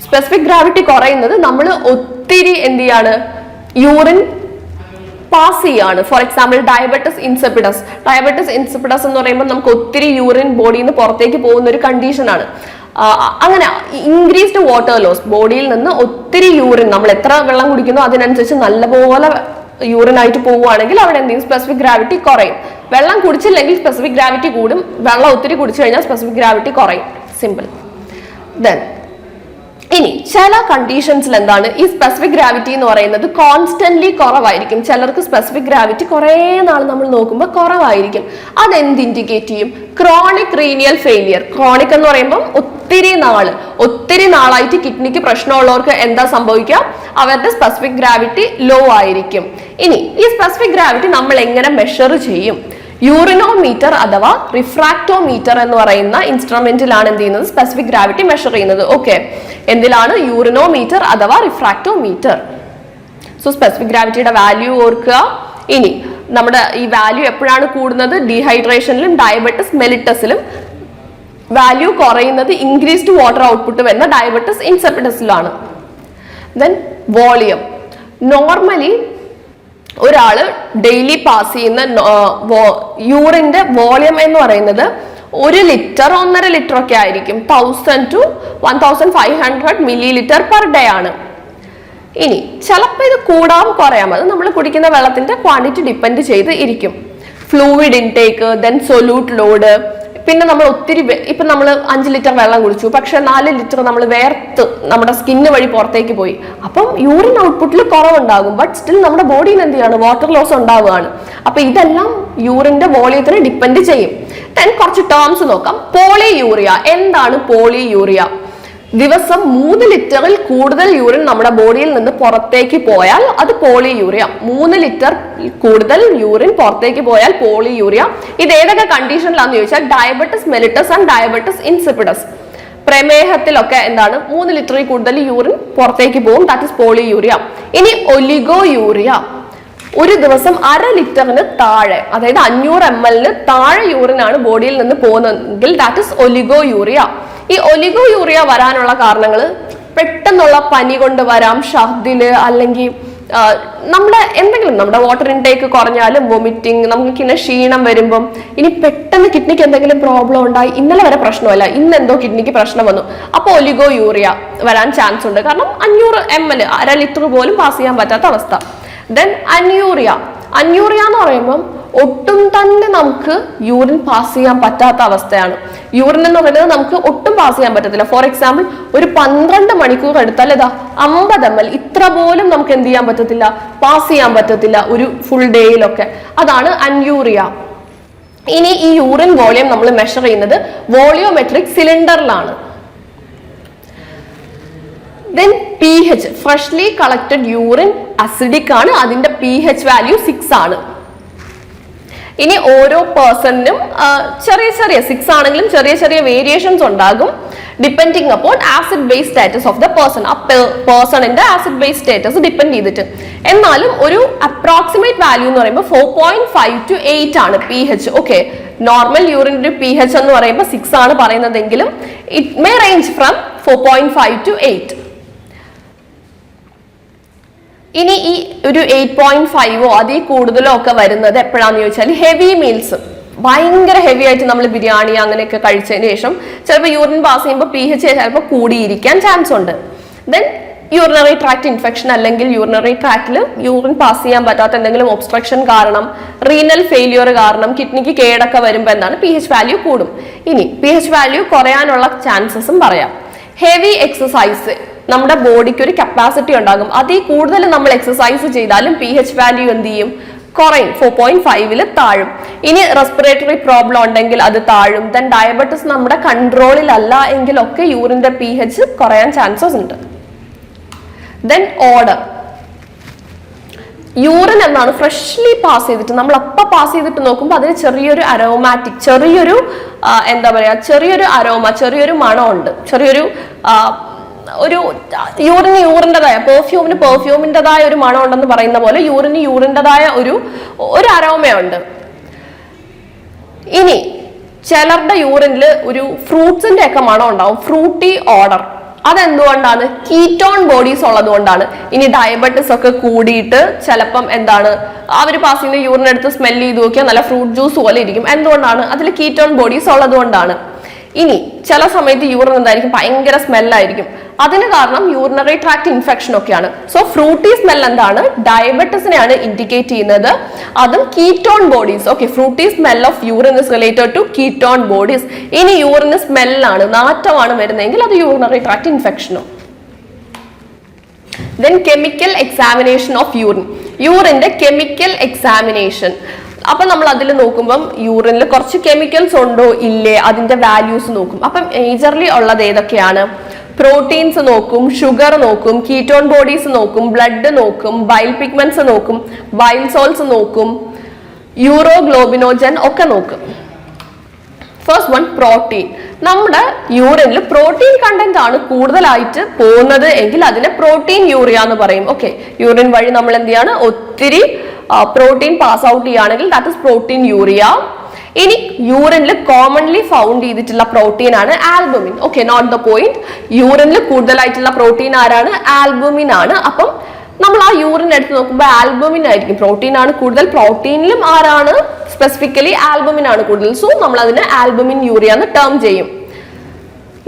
സ്പെസിഫിക് ഗ്രാവിറ്റി കുറയുന്നത് നമ്മൾ ഒത്തിരി എന്ത് ചെയ്യാണ്, യൂറിൻ പാസ് ചെയ്യാണ്. For example diabetes insipidus. Diabetes insipidus എന്ന് പറയുമ്പോൾ നമുക്ക് ഒത്തിരി യൂറിൻ ബോഡിയിൽ നിന്ന് പുറത്തേക്ക് പോകുന്ന ഒരു കണ്ടീഷനാണ്. അങ്ങനെ ഇൻക്രീസ്ഡ് വാട്ടർ ലോസ്, ബോഡിയിൽ നിന്ന് ഒത്തിരി യൂറിൻ, നമ്മൾ എത്ര വെള്ളം കുടിക്കുന്നോ അതിനനുസരിച്ച് നല്ലപോലെ യൂറിൻ ആയിട്ട് പോവുകയാണെങ്കിൽ അവിടെ എന്തെങ്കിലും സ്പെസിഫിക് ഗ്രാവിറ്റി കുറയും. വെള്ളം കുടിച്ചില്ലെങ്കിൽ സ്പെസിഫിക് ഗ്രാവിറ്റി കൂടും, വെള്ളം ഒത്തിരി കുടിച്ചു കഴിഞ്ഞാൽ സ്പെസിഫിക് ഗ്രാവിറ്റി കുറയും. സിമ്പിൾ. ദെൻ ഇനി ചില കണ്ടീഷൻസിൽ എന്താണ്, ഈ സ്പെസിഫിക് ഗ്രാവിറ്റി എന്ന് പറയുന്നത് കോൺസ്റ്റന്റ്ലി കുറവായിരിക്കും. ചിലർക്ക് സ്പെസിഫിക് ഗ്രാവിറ്റി കുറേ നാൾ നമ്മൾ നോക്കുമ്പോൾ കുറവായിരിക്കും. അതെന്ത് ഇൻഡിക്കേറ്റ് ചെയ്യും, ക്രോണിക് റീനിയൽ ഫെയിലിയർ. ക്രോണിക് എന്ന് പറയുമ്പോൾ ഒത്തിരി നാളായിട്ട് കിഡ്നിക്ക് പ്രശ്നമുള്ളവർക്ക് എന്താ സംഭവിക്കുക, അവരുടെ സ്പെസിഫിക് ഗ്രാവിറ്റി ലോ ആയിരിക്കും. ഇനി ഈ സ്പെസിഫിക് ഗ്രാവിറ്റി നമ്മൾ എങ്ങനെ മെഷർ ചെയ്യും, യൂറിനോമീറ്റർ അഥവാ റിഫ്രാക്ടോമീറ്റർ എന്ന് പറയുന്ന ഇൻസ്ട്രുമെന്റിലാണ് എന്ത് ചെയ്യുന്നത്, സ്പെസിഫിക് ഗ്രാവിറ്റി മെഷർ ചെയ്യുന്നത്. ഓക്കെ, എന്തിലാണ്, യൂറിനോമീറ്റർ അഥവാ റിഫ്രാക്ടോമീറ്റർ. സോ സ്പെസിഫിക് ഗ്രാവിറ്റിയുടെ വാല്യൂ ഓർക്കുക. ഇനി നമ്മുടെ ഈ വാല്യൂ എപ്പോഴാണ് കൂടുന്നത്, ഡീഹൈഡ്രേഷനിലും ഡയബറ്റിസ് മെലിറ്റസിലും. വാല്യൂ കുറയുന്നത് ഇൻക്രീസ്ഡ് വാട്ടർ ഔട്ട്പുട്ട് വരുന്ന ഡയബറ്റിസ് ഇൻസിപ്പിഡസിലാണ്. Then volume. നോർമലി ഒരാള് ഡെയിലി പാസ് ചെയ്യുന്ന യൂറിന്റെ വോളിയം എന്ന് പറയുന്നത് 1 ലിറ്റർ 1.5 ലിറ്റർ ഒക്കെ ആയിരിക്കും. 1000 to 1500 milliliter per day ആണ്. ഇനി ചിലപ്പോൾ ഇത് കൂടാം കുറയാം, അത് നമ്മൾ കുടിക്കുന്ന വെള്ളത്തിന്റെ ക്വാണ്ടിറ്റി ഡിപ്പെൻഡ് ചെയ്ത് ഇരിക്കും. Fluid intake, then solute load. പിന്നെ നമ്മൾ ഒത്തിരി ഇപ്പൊ നമ്മൾ 5 ലിറ്റർ വെള്ളം കുടിച്ചു, പക്ഷെ 4 ലിറ്റർ നമ്മൾ വേർത്ത് നമ്മുടെ സ്കിന്ന് വഴി പുറത്തേക്ക് പോയി, അപ്പം യൂറിൻ ഔട്ട്പുട്ടിൽ കുറവുണ്ടാകും. ബട്ട് സ്റ്റിൽ നമ്മുടെ ബോഡിയിൽ എന്ത് ചെയ്യാണ്, വാട്ടർ ലോസ് ഉണ്ടാവുകയാണ്. അപ്പൊ ഇതെല്ലാം യൂറിന്റെ വോളിയത്തിന് ഡിപ്പെൻഡ് ചെയ്യും. കുറച്ച് ടേംസ് നോക്കാം. പോളിയൂറിയ. എന്താണ് പോളിയൂറിയ? ദിവസം 3 ലിറ്ററിൽ കൂടുതൽ യൂറിൻ നമ്മുടെ ബോഡിയിൽ നിന്ന് പുറത്തേക്ക് പോയാൽ അത് പോളിയൂറിയ. 3 ലിറ്റർ കൂടുതൽ യൂറിൻ പുറത്തേക്ക് പോയാൽ പോളിയൂറിയ. ഇത് ഏതൊക്കെ കണ്ടീഷനിലാന്ന് ചോദിച്ചാൽ diabetes mellitus and diabetes insipidus. പ്രമേഹത്തിലൊക്കെ എന്താണ് 3 ലിറ്ററിൽ കൂടുതൽ യൂറിൻ പുറത്തേക്ക് പോകും, ദാറ്റ് ഇസ് പോളിയൂറിയ. ഇനി ഒലിഗോയൂറിയ. ഒരു ദിവസം 1/2 ലിറ്ററിന് താഴെ, അതായത് 500 ml താഴെ യൂറിൻ ആണ് ബോഡിയിൽ നിന്ന് പോകുന്നതെങ്കിൽ ദാറ്റ് ഇസ് ഒലിഗോയൂറിയ. ഈ ഒലിഗോയൂറിയ വരാനുള്ള കാരണങ്ങൾ പെട്ടെന്നുള്ള പനി കൊണ്ട് വരാം, ഛർദില്, അല്ലെങ്കിൽ നമ്മുടെ വാട്ടർ ഇൻടേക്ക് കുറഞ്ഞാലും വൊമിറ്റിംഗ്, നമുക്ക് ക്ഷീണം വരുമ്പം, ഇനി പെട്ടെന്ന് കിഡ്നിക്ക് എന്തെങ്കിലും പ്രോബ്ലം ഉണ്ടായി, ഇന്നലെ വരെ പ്രശ്നമല്ല, ഇന്ന് എന്തോ കിഡ്നിക്ക് പ്രശ്നം വന്നു, അപ്പോൾ ഒലിഗോയൂറിയ വരാൻ ചാൻസ് ഉണ്ട്. കാരണം 500 ml 1/2 ലിറ്റർ പോലും പാസ് ചെയ്യാൻ പറ്റാത്ത അവസ്ഥ. ദെൻ അന്യൂറിയ. അന്യൂറിയ എന്ന് പറയുമ്പം ഒട്ടും തന്നെ നമുക്ക് യൂറിൻ പാസ് ചെയ്യാൻ പറ്റാത്ത അവസ്ഥയാണ്. യൂറിൻ എന്ന് പറയുന്നത് നമുക്ക് ഒട്ടും പാസ് ചെയ്യാൻ പറ്റത്തില്ല. ഫോർ എക്സാമ്പിൾ, ഒരു 12 മണിക്കൂർ എടുത്താൽ ഇതാ 50 ml ഇത്ര പോലും നമുക്ക് എന്ത് ചെയ്യാൻ പറ്റത്തില്ല, പാസ് ചെയ്യാൻ പറ്റത്തില്ല ഒരു ഫുൾ ഡേയിലൊക്കെ. അതാണ് അന്യൂറിയ. ഇനി ഈ യൂറിൻ വോളിയം നമ്മൾ മെഷർ ചെയ്യുന്നത് volumetric സിലിണ്ടറിലാണ്. Then pH, freshly collected urine acidic ആണ്, അതിന്റെ pH വാല്യൂ 6 ആണ്. ഇനി ഓരോ പേഴ്സണിനും ചെറിയ 6 ആണെങ്കിലും ചെറിയ വേരിയേഷൻസ് ഉണ്ടാകും, depending upon acid base status of the person. ആ പേഴ്സണിന്റെ ആസിഡ് ബേസ് സ്റ്റാറ്റസ് ഡിപ്പെൻഡ് ചെയ്തിട്ട്. എന്നാലും ഒരു അപ്രോക്സിമേറ്റ് വാല്യൂ എന്ന് പറയുമ്പോൾ 4.5 to 8 ആണ് pH. ഓക്കെ, നോർമൽ യൂറിൻ്റെ pH എന്ന് പറയുമ്പോൾ 6 ആണ് പറയുന്നതെങ്കിലും it may range from 4.5 to 8. ഇനി ഈ ഒരു 8.5 അതിൽ കൂടുതലോ ഒക്കെ വരുന്നത് എപ്പോഴാന്ന് ചോദിച്ചാൽ ഹെവി മീൽസ്, ഭയങ്കര ഹെവി ആയിട്ട് നമ്മൾ ബിരിയാണി അങ്ങനെയൊക്കെ കഴിച്ചതിന് ശേഷം ചിലപ്പോൾ യൂറിൻ പാസ് ചെയ്യുമ്പോൾ pH ചിലപ്പോൾ കൂടിയിരിക്കാൻ ചാൻസ് ഉണ്ട്. ദെൻ യൂറിനറി ട്രാക്ട് ഇൻഫെക്ഷൻ, അല്ലെങ്കിൽ യൂറിനറി ട്രാക്റ്റിൽ യൂറിൻ പാസ് ചെയ്യാൻ പറ്റാത്ത എന്തെങ്കിലും ഒബ്സ്ട്രക്ഷൻ കാരണം, റീനൽ ഫെയിലിയർ കാരണം, കിഡ്നിക്ക് കേടൊക്കെ വരുമ്പോൾ എന്താണ് pH വാല്യൂ കൂടും. ഇനി pH വാല്യൂ കുറയാനുള്ള ചാൻസസും പറയാം. ഹെവി എക്സസൈസ്, നമ്മുടെ ബോഡിക്ക് ഒരു കപ്പാസിറ്റി ഉണ്ടാകും, അതിൽ കൂടുതൽ നമ്മൾ എക്സസൈസ് ചെയ്താലും pH വാല്യൂ എന്ത് ചെയ്യും, കുറയും, 4.5 താഴും. ഇനി റെസ്പിറേറ്ററി പ്രോബ്ലം ഉണ്ടെങ്കിൽ അത് താഴും. ദെൻ ഡയബറ്റിസ് നമ്മുടെ കൺട്രോളിൽ അല്ല എങ്കിലൊക്കെ യൂറിന്റെ pH കുറയാൻ ചാൻസസ് ഉണ്ട്. Then order. യൂറിൻ എന്നാണ് ഫ്രഷ്ലി പാസ് ചെയ്തിട്ട് നമ്മൾ അപ്പം പാസ് ചെയ്തിട്ട് നോക്കുമ്പോൾ അതിന് ചെറിയൊരു അരോമാറ്റിക്, ചെറിയൊരു അരോമ, ചെറിയൊരു മണമുണ്ട്, ഒരു യൂറിൻ്റെതായ പെർഫ്യൂമിൻ്റെതായ ഒരു മണം ഉണ്ടെന്ന് പറയുന്ന പോലെ യൂറിൻ്റെതായ ഒരു അരോമയുണ്ട്. ഇനി ചിലരുടെ യൂറിനിൽ ഒരു ഫ്രൂട്ട്സിന്റെ ഒക്കെ മണം ഉണ്ടാവും, ഫ്രൂട്ടി ഓർഡർ. അതെന്തുകൊണ്ടാണ്? കീറ്റോൺ ബോഡീസ് ഉള്ളത് കൊണ്ടാണ്. ഇനി ഡയബറ്റിസ് ഒക്കെ കൂടിയിട്ട് ചിലപ്പം എന്താണ്, അവർ പാസ് ചെയ്യുന്ന യൂറിൻ എടുത്ത് സ്മെല് ചെയ്ത് നോക്കിയാൽ നല്ല ഫ്രൂട്ട് ജ്യൂസ് പോലെ ഇരിക്കും. എന്തുകൊണ്ടാണ്? അതിൽ കീറ്റോൺ ബോഡീസ് ഉള്ളത് കൊണ്ടാണ്. ഇനി ചില സമയത്ത് യൂറിൻ എന്തായിരിക്കും, ഭയങ്കര സ്മെല്ലായിരിക്കും. അതിന് കാരണം യൂറിനറി ട്രാക്ട് ഇൻഫെക്ഷൻ ഒക്കെയാണ്. സോ ഫ്രൂട്ടി സ്മെൽ എന്താണ്, ഡയബറ്റിസിനെയാണ് ഇൻഡിക്കേറ്റ് ചെയ്യുന്നത്, അതും ketone bodies. Okay, fruity smell of urine is related to ketone bodies. ഇനി യൂറിന് സ്മെല്ലാണ്, നാറ്റമാണ് വരുന്നതെങ്കിൽ അത് യൂറിനറി ട്രാക്ട് ഇൻഫെക്ഷനോ. Then chemical examination of urine. യൂറിന്റെ കെമിക്കൽ എക്സാമിനേഷൻ. അപ്പൊ നമ്മൾ അതിൽ നോക്കുമ്പം യൂറിനിൽ കുറച്ച് കെമിക്കൽസ് ഉണ്ടോ ഇല്ലേ, അതിന്റെ വാല്യൂസ് നോക്കും. അപ്പം മേജർലി ഉള്ളത് ഏതൊക്കെയാണ്? പ്രോട്ടീൻസ് നോക്കും, ഷുഗർ നോക്കും, കീറ്റോൺ ബോഡീസ് നോക്കും, ബ്ലഡ് നോക്കും, ബൈൽ പിഗ്മെന്റ്സ് നോക്കും, ബൈൽ സോൾസ് നോക്കും, യൂറോഗ്ലോബിനോജൻ ഒക്കെ നോക്കും. First one, protein. നമ്മുടെ യൂറിനിൽ പ്രോട്ടീൻ കണ്ടന്റ് ആണ് കൂടുതലായിട്ട് പോകുന്നത് എങ്കിൽ അതിനെ പ്രോട്ടീൻ യൂറിയ എന്ന് പറയും. ഓക്കെ, യൂറിൻ വഴി നമ്മൾ എന്ത് ചെയ്യാണ്, ഒത്തിരി പ്രോട്ടീൻ പാസ് ഔട്ട് ചെയ്യുകയാണെങ്കിൽ ദാറ്റ് ഇസ് പ്രോട്ടീൻ യൂറിയ. ഇനി യൂറിനിൽ കോമൺലി ഫൗണ്ട് ചെയ്തിട്ടുള്ള പ്രോട്ടീൻ ആണ് albumin. Okay, note the point. യൂറിനിൽ കൂടുതലായിട്ടുള്ള പ്രോട്ടീൻ ആരാണ്? ആൽബുമിൻ ആണ്. അപ്പം നമ്മൾ ആ യൂറിൻ എടുത്ത് നോക്കുമ്പോൾ ആൽബുമിൻ ആയിരിക്കും, പ്രോട്ടീൻ ആണ് കൂടുതൽ. പ്രോട്ടീനിലും ആരാണ്? സ്പെസിഫിക്കലി ആൽബുമിൻ ആണ് കൂടുതൽ. സോ നമ്മൾ അതിനെ ആൽബുമിൻ യൂറിയ എന്ന് ടേം ചെയ്യും.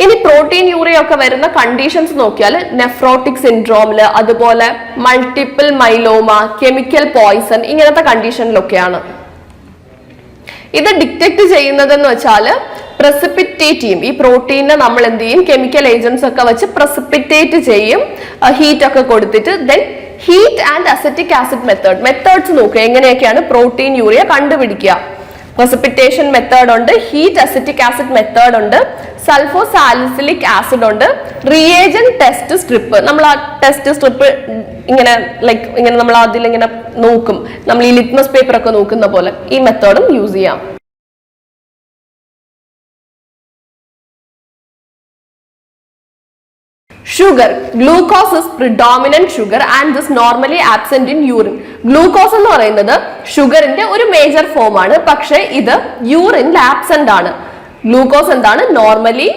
ഇനി പ്രോട്ടീൻ യൂറിയ ഒക്കെ വരുന്ന കണ്ടീഷൻസ് നോക്കിയാൽ നെഫ്രോട്ടിക് സിൻഡ്രോമില്, അതുപോലെ മൾട്ടിപ്പിൾ മൈലോമ, കെമിക്കൽ പോയിസൺ, ഇങ്ങനത്തെ കണ്ടീഷനിലൊക്കെയാണ്. ഇത് ഡിറ്റക്ട് ചെയ്യുന്നതെന്ന് വെച്ചാൽ പ്രസിപ്പിറ്റേറ്റ് ചെയ്യും. ഈ പ്രോട്ടീനെ നമ്മൾ എന്ത് ചെയ്യും, കെമിക്കൽ ഏജൻസ് ഒക്കെ വെച്ച് പ്രസിപ്പിറ്റേറ്റ് ചെയ്യും, ഹീറ്റ് ഒക്കെ കൊടുത്തിട്ട്. Then heat and acetic acid methods നോക്കുക, എങ്ങനെയൊക്കെയാണ് പ്രോട്ടീൻ യൂറിയ കണ്ടുപിടിക്കുക. പ്രസിപ്പിറ്റേഷൻ മെത്തേഡ് ഉണ്ട്, ഹീറ്റ് അസറ്റിക് ആസിഡ് മെത്തേഡ് ഉണ്ട്, സൾഫോ സാലിസിലിക് ആസിഡ് ഉണ്ട്, റിയേജന്റ് ടെസ്റ്റ് സ്ട്രിപ്പ്. നമ്മൾ ആ ടെസ്റ്റ് സ്ട്രിപ്പ് ഇങ്ങനെ ഇങ്ങനെ നമ്മൾ അതിലിങ്ങനെ നോക്കും, നമ്മൾ ഈ ലിറ്റ്മസ് പേപ്പർ ഒക്കെ നോക്കുന്ന പോലെ ഈ മെത്തേഡും യൂസ് ചെയ്യാം. Sugar. Glucose is predominant sugar and is normally absent in urine. Glucose എന്ന് പറയുന്നത് ഷുഗറിന്റെ ഒരു മേജർ ഫോം ആണ്, പക്ഷേ ഇത് യൂറിനിൽ ആബ്സെന്റ് ആണ്. ഗ്ലൂക്കോസ് എന്താണ്, നോർമലി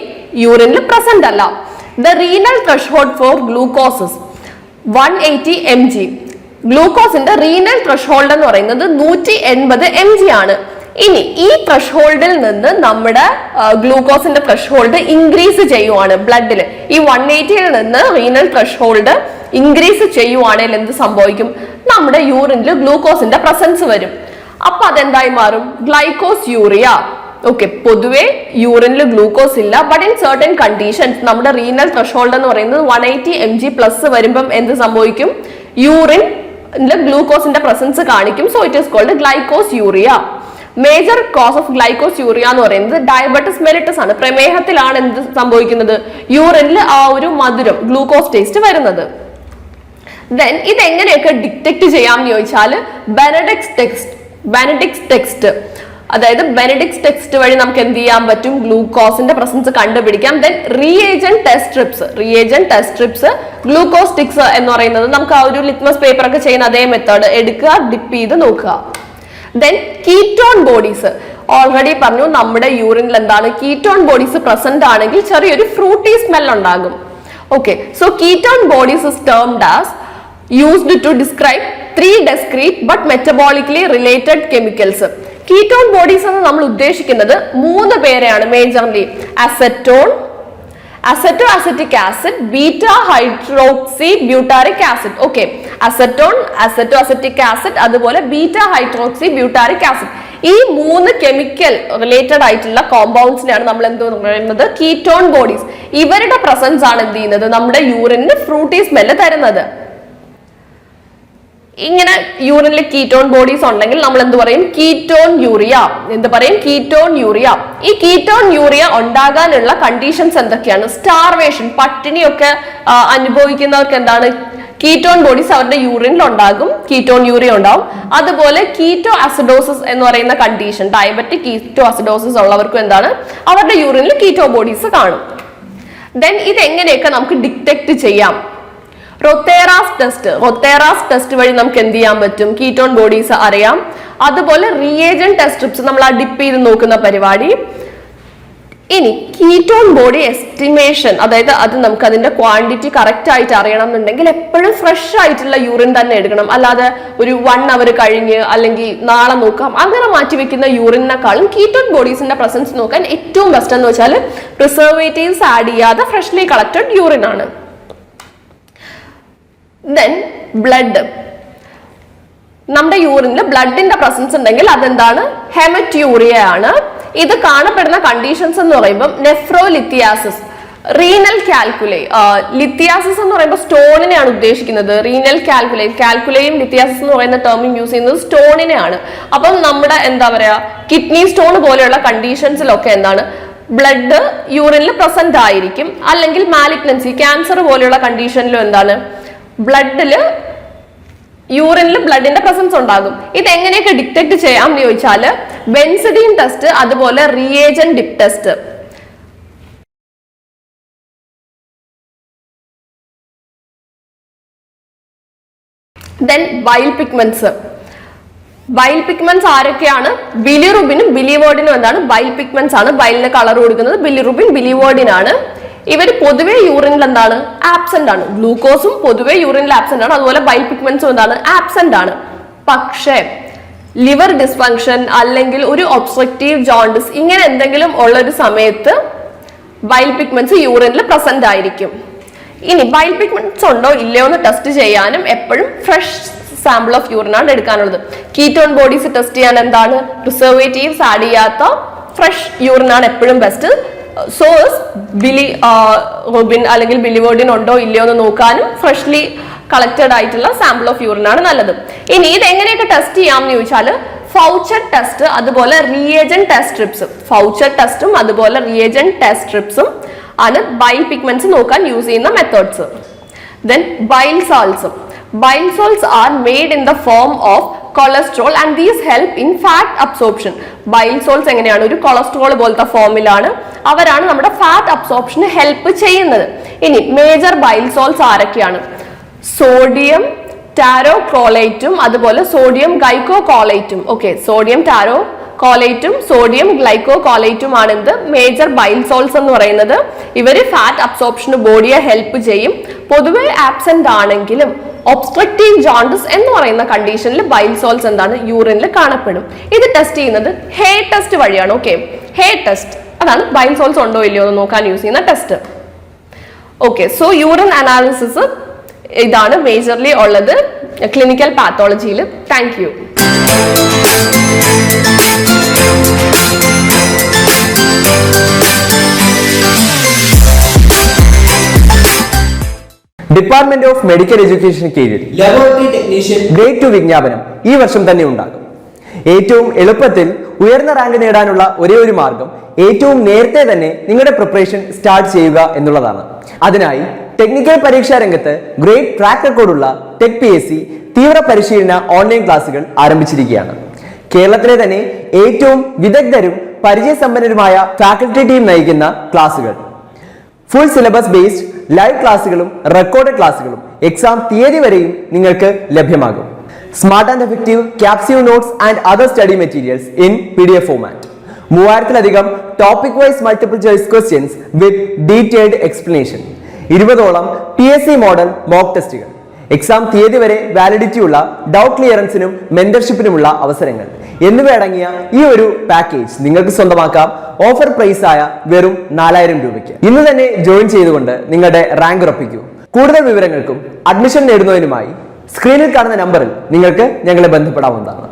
യൂറിനിൽ പ്രസന്റ് അല്ല. The renal threshold for glucose is 180 mg. ഗ്ലൂക്കോസിന്റെ റീനൽ ത്രെഷോൾഡ് എന്ന് പറയുന്നത് 180 mg ആണ്. ഇനി ഈ ത്രെഷോൾഡിൽ നിന്ന് നമ്മുടെ ഗ്ലൂക്കോസിന്റെ ത്രെഷോൾഡ് ഇൻക്രീസ് ചെയ്യുവാണ് ബ്ലഡിൽ. ഈ 180ൽ നിന്ന് റീനൽ ത്രെഷോൾഡ് ഇൻക്രീസ് ചെയ്യുവാണെങ്കിൽ എന്ത് സംഭവിക്കും, നമ്മുടെ യൂറിനിൽ ഗ്ലൂക്കോസിന്റെ പ്രസൻസ് വരും. അപ്പൊ അതെന്തായി മാറും, ഗ്ലൈക്കോസ് യൂറിയ. ഓക്കെ, പൊതുവെ യൂറിനിൽ ഗ്ലൂക്കോസ് ഇല്ല, ബട്ട് ഇൻ സർട്ടൻ കണ്ടീഷൻസ് നമ്മുടെ റീനൽ ത്രെഷോൾഡ് എന്ന് പറയുന്നത് 180 mg പ്ലസ് വരുമ്പം എന്ത് സംഭവിക്കും, യൂറിനിൽ ഗ്ലൂക്കോസിന്റെ പ്രസൻസ് കാണിക്കും. So it is called glycosuria. Major cause of glycosuria എന്ന് പറയുന്നത് ഡയബറ്റിസ് മെലിറ്റസ് ആണ്. പ്രമേഹത്തിലാണ് എന്ത് സംഭവിക്കുന്നത്, യൂറിനിൽ ആ ഒരു മധുരം ഗ്ലൂക്കോസ് ടേസ്റ്റ് വരുന്നത്. ദെൻ ഇത് എങ്ങനെയൊക്കെ ഡിറ്റക്ട് ചെയ്യാമെന്ന് ചോദിച്ചാൽ ബെനഡിക്സ് ടെക്സ്റ്റ്, അതായത് ബെനഡിക്സ് ടെക്സ്റ്റ് വഴി നമുക്ക് എന്ത് ചെയ്യാൻ പറ്റും, ഗ്ലൂക്കോസിന്റെ പ്രസൻസ് കണ്ടുപിടിക്കാം. Then reagent test strips glucose sticks എന്ന് പറയുന്നത് നമുക്ക് ആ ഒരു ലിറ്റ്മസ് പേപ്പർ ഒക്കെ ചെയ്യുന്ന അതേ മെത്തേഡ് എടുക്കുക, ഡിപ്പ് ചെയ്ത് നോക്കുക. ദെൻ കീറ്റോൺ ബോഡീസ്, ഓൾറെഡി പറഞ്ഞു നമ്മുടെ യൂറിനിൽ എന്താണ്, കീറ്റോൺ ബോഡീസ് പ്രസന്റ് ആണെങ്കിൽ ചെറിയൊരു ഫ്രൂട്ടി സ്മെൽ ഉണ്ടാകും. Okay, so ketone bodies is termed as used to describe 3 discrete but metabolically related chemicals. Ketone bodies എന്ന് നമ്മൾ ഉദ്ദേശിക്കുന്നത് 3 പേരെയാണ് majorly, acetoacetic acid, beta hydroxybutyric acid. Okay, acetoacetic acid, അതുപോലെ beta hydroxybutyric acid. ഈ 3 chemical related ആയിട്ടുള്ള കോമ്പൗണ്ട്സിനെയാണ് നമ്മൾ എന്ത് പറയുന്നത്, കീറ്റോൺ ബോഡീസ്. ഇവരുടെ പ്രസൻസ് ആണ് എന്ത് ചെയ്യുന്നത്, നമ്മുടെ യൂറിന് ഫ്രൂട്ടി സ്മെല്ല് തരുന്നത്. ഇങ്ങനെ യൂറിനിൽ കീറ്റോൺ ബോഡീസ് ഉണ്ടെങ്കിൽ നമ്മൾ എന്ത് പറയും, കീറ്റോൺ യൂറിയ. എന്ത് പറയും, കീറ്റോൺ യൂറിയ. ഈ കീറ്റോൺ യൂറിയ ഉണ്ടാകാനുള്ള കണ്ടീഷൻസ് എന്തൊക്കെയാണ്, സ്റ്റാർവേഷൻ, പട്ടിണിയൊക്കെ അനുഭവിക്കുന്നവർക്ക് എന്താണ്, കീറ്റോൺ ബോഡീസ് അവരുടെ യൂറിനിൽ ഉണ്ടാകും, കീറ്റോൺ യൂറിയ ഉണ്ടാവും. അതുപോലെ കീറ്റോ അസിഡോസിസ് എന്ന് പറയുന്ന കണ്ടീഷൻ, ഡയബറ്റിക് കീറ്റോ അസിഡോസിസ് ഉള്ളവർക്കും എന്താണ്, അവരുടെ യൂറിനിൽ കീറ്റോ ബോഡീസ് കാണും. ദെൻ ഇത് എങ്ങനെയൊക്കെ നമുക്ക് ഡിറ്റക്ട് ചെയ്യാം, റൊത്തേറാസ് ടെസ്റ്റ് വഴി നമുക്ക് എന്ത് ചെയ്യാൻ പറ്റും, കീറ്റോൺ ബോഡീസ് അറിയാം. അതുപോലെ റിയേജന്റ് ടെസ്റ്റ് സ്ട്രിപ്സ് നമ്മൾ ആ ഡിപ്പ് ചെയ്ത് നോക്കുന്ന പരിപാടി. ഇനി കീറ്റോൺ ബോഡി എസ്റ്റിമേഷൻ, അതായത് അത് നമുക്ക് അതിന്റെ ക്വാണ്ടിറ്റി കറക്റ്റ് ആയിട്ട് അറിയണം എന്നുണ്ടെങ്കിൽ എപ്പോഴും ഫ്രഷ് ആയിട്ടുള്ള യൂറിൻ തന്നെ എടുക്കണം. അല്ലാതെ ഒരു 1 hour കഴിഞ്ഞ് അല്ലെങ്കിൽ നാളെ നോക്കാം അങ്ങനെ മാറ്റി വെക്കുന്ന യൂറിനേക്കാളും കീറ്റോൺ ബോഡീസിന്റെ പ്രസൻസ് നോക്കാൻ ഏറ്റവും ബെസ്റ്റ് എന്ന് വെച്ചാൽ പ്രിസർവേറ്റീവ്സ് ആഡ് ചെയ്യാതെ ഫ്രഷ്ലി കളക്റ്റഡ് യൂറിൻ ആണ്. ദെൻ ബ്ലഡ്, നമ്മുടെ യൂറിനിൽ ബ്ലഡിന്റെ പ്രസൻസ് ഉണ്ടെങ്കിൽ അതെന്താണ്, ഹെമറ്റ്യൂറിയ ആണ്. ഇത് കാണപ്പെടുന്ന കണ്ടീഷൻസ് എന്ന് പറയുമ്പോൾ നെഫ്രോലിത്തിയാസിസ്, റീനൽ കാൽക്കുലേ. ലിത്തിയാസിസ് എന്ന് പറയുമ്പോൾ സ്റ്റോണിനെയാണ് ഉദ്ദേശിക്കുന്നത്, റീനൽ കാൽക്കുലയും ലിത്തിയാസിസ് എന്ന് പറയുന്ന ടേമും യൂസ് ചെയ്യുന്നത് സ്റ്റോണിനെയാണ്. അപ്പം നമ്മുടെ എന്താ പറയാ, കിഡ്നി സ്റ്റോൺ പോലെയുള്ള കണ്ടീഷൻസിലൊക്കെ എന്താണ്, ബ്ലഡ് യൂറിനിൽ പ്രസന്റ് ആയിരിക്കും. അല്ലെങ്കിൽ മാലിഗ്നൻസി, ക്യാൻസർ പോലെയുള്ള കണ്ടീഷനിലും എന്താണ്, യൂറിനിൽ ബ്ലഡിന്റെ പ്രസൻസ് ഉണ്ടാകും. ഇത് എങ്ങനെയൊക്കെ ഡിറ്റക്ട് ചെയ്യാം എന്ന് ചോദിച്ചാൽ ബെൻസിഡിൻ ടെസ്റ്റ്, അതുപോലെ reagent dip test. Then bile pigments ആരൊക്കെയാണ്, ബിലിറുബിനും ബിലിവേർഡിനും എന്താണ്, ബൈൽ പിഗ്മെന്റ്സ് ആണ്. ബൈലിന് കളർ കൊടുക്കുന്നത് ബിലിറുബിൻ, ബിലിവേർഡിനാണ്. ഇവർ പൊതുവെ യൂറിനിൽ എന്താണ്, ആബ്സെന്റ് ആണ്. ഗ്ലൂക്കോസും പൊതുവെ യൂറിനിൽ ആബ്സെന്റ് ആണ്, അതുപോലെ ബൈൽ പിഗ്മെന്റ്സും എന്താണ്, ആബ്സെന്റ് ആണ്. പക്ഷേ ലിവർ ഡിസ്ഫങ്ഷൻ അല്ലെങ്കിൽ ഒരു ഒബ്സ്ട്രക്റ്റീവ് ജോണ്ടിസ് ഇങ്ങനെ എന്തെങ്കിലും ഉള്ള ഒരു സമയത്ത് ബൈൽ പിഗ്മെന്റ്സ് യൂറിനിൽ പ്രസന്റ് ആയിരിക്കും. ഇനി ബൈൽ പിഗ്മെന്റ്സ് ഉണ്ടോ ഇല്ലയോ എന്ന് ടെസ്റ്റ് ചെയ്യാനും എപ്പോഴും ഫ്രഷ് സാമ്പിൾ ഓഫ് യൂറിൻ ആണ് എടുക്കാനുള്ളത്. കീറ്റോൺ ബോഡീസ് ടെസ്റ്റ് ചെയ്യാൻ എന്താണ്, പ്രിസർവേറ്റീവ്സ് ആഡ് ചെയ്യാത്ത ഫ്രഷ് യൂറിൻ ആണ് എപ്പോഴും ബെസ്റ്റ്. സോഴ്സ് റൂബിൻ അല്ലെങ്കിൽ ബിലിവേർഡിൻ ഉണ്ടോ ഇല്ലയോ എന്ന് നോക്കാനും ഫ്രഷ്ലി കളക്റ്റഡ് ആയിട്ടുള്ള സാമ്പിൾ ഓഫ് യൂറിൻ ആണ് നല്ലത്. ഇനി ഇത് എങ്ങനെയൊക്കെ ടെസ്റ്റ് ചെയ്യാമെന്ന് ചോദിച്ചാൽ ഫൗച്ചർ ടെസ്റ്റ് അതുപോലെ റിയേജന്റ് ടെസ്റ്റ് സ്ട്രിപ്സ്, ഫൗച്ചർ ടെസ്റ്റും അതുപോലെ റിയേജന്റ് ടെസ്റ്റ് സ്ട്രിപ്സും ആണ് ബൈൽ പിഗ്മെന്റ്സ് നോക്കാൻ യൂസ് ചെയ്യുന്ന മെത്തേഡ്സ്. ദെൻ ബൈൽ സാൾട്ട്സും. Bile salts are made in the form of cholesterol and these help in fat absorption. Bile salts എങ്ങനെയാണ്? ഒരു കൊളസ്ട്രോൾ പോലത്തെ ഫോമിലാണ്, അവരാണ് നമ്മുടെ ഫാറ്റ് അബ്സോർപ്ഷന് ഹെൽപ്പ് ചെയ്യുന്നത്. ഇനി മേജർ ബൈൽ സോൾട്ട്സ് ആരൊക്കെയാണ്? സോഡിയം ടാരോക്രോളേറ്റും അതുപോലെ സോഡിയം ഗൈക്കോകോളേറ്റും. ഓക്കെ, സോഡിയം ടാരോകോളേറ്റും സോഡിയം ഗ്ലൈക്കോകോളേറ്റും ആണ് എന്ത് മേജർ ബൈൽ സോൾട്ട്സ് എന്ന് പറയുന്നത്. ഇവര് ഫാറ്റ് അബ്സോർപ്ഷന് ബോഡിയെ ഹെൽപ്പ് ചെയ്യും. പൊതുവെ ആബ്സെന്റ് ആണെങ്കിലും ഒബ്സ്ട്രക്റ്റീവ് ജോണ്ടിസ് എന്ന് പറയുന്ന കണ്ടീഷനിൽ ബൈൽ സോൾട്ട്സ് എന്താണ് യൂറിനിൽ കാണപ്പെടും. ഇത് ടെസ്റ്റ് ചെയ്യുന്നത് ഹെയർ ടെസ്റ്റ് വഴിയാണ്. ഓക്കെ, ഹെയർ ടെസ്റ്റ് അതാണ് ബൈൽ സോൾട്ട്സ് ഉണ്ടോ ഇല്ലയോ എന്ന് നോക്കാൻ യൂസ് ചെയ്യുന്ന test. Okay, so urine analysis ഇതാണ് മേജർലി ഉള്ളത് ക്ലിനിക്കൽ പാത്തോളജിയിൽ. Thank you. Department of medical എഡ്യൂക്കേഷന് കീഴിൽ ലബോറട്ടറി ടെക്നീഷ്യൻ ഗ്രേഡ് 2 വിജ്ഞാപനം ഈ വർഷം തന്നെ ഉണ്ടാകും. ഏറ്റവും എളുപ്പത്തിൽ ഉയർന്ന റാങ്ക് നേടാനുള്ള ഒരേ ഒരു മാർഗം ഏറ്റവും നേരത്തെ തന്നെ നിങ്ങളുടെ പ്രിപ്പറേഷൻ സ്റ്റാർട്ട് ചെയ്യുക എന്നുള്ളതാണ്. അതിനായി ടെക്നിക്കൽ പരീക്ഷാ രംഗത്ത് ഗ്രേറ്റ് ട്രാക്ക് റെക്കോർഡുള്ള ടെക് PSC തീവ്ര പരിശീലന ഓൺലൈൻ ക്ലാസുകൾ ആരംഭിച്ചിരിക്കുകയാണ്. കേരളത്തിലെ തന്നെ ഏറ്റവും വിദഗ്ധരും പരിചയസമ്പന്നരുമായ ഫാക്കൽറ്റി ടീം നയിക്കുന്ന ക്ലാസുകൾ, ഫുൾ സിലബസ് ബേസ്ഡ് ലൈവ് ക്ലാസുകളും റെക്കോർഡഡ് ക്ലാസുകളും എക്സാം തീയതി വരെയും നിങ്ങൾക്ക് ലഭ്യമാകും. Smart and effective capsule notes and other study materials in PDF format. 3000-ലധികം topic wise multiple choice questions with detailed explanation. 20ഓളം PSC മോഡൽ മോക്ക് ടെസ്റ്റുകൾ. എക്സാം തീയതി വരെ വാലിഡിറ്റി ഉള്ള ഡൗട്ട് ക്ലിയറൻസിനും മെന്റർഷിപ്പിനുമുള്ള അവസരങ്ങൾ എന്നിവയടങ്ങിയ ഈ ഒരു പാക്കേജ് നിങ്ങൾക്ക് സ്വന്തമാക്കാം ഓഫർ പ്രൈസ് ആയ വെറും 4000 രൂപയ്ക്ക്. ഇന്ന് തന്നെ ജോയിൻ ചെയ്തുകൊണ്ട് നിങ്ങളുടെ റാങ്ക് ഉറപ്പിക്കൂ. കൂടുതൽ വിവരങ്ങൾക്കും അഡ്മിഷൻ നേടുന്നതിനുമായി സ്ക്രീനിൽ കാണുന്ന നമ്പറിൽ നിങ്ങൾക്ക് ഞങ്ങളെ ബന്ധപ്പെടാവുന്നതാണ്.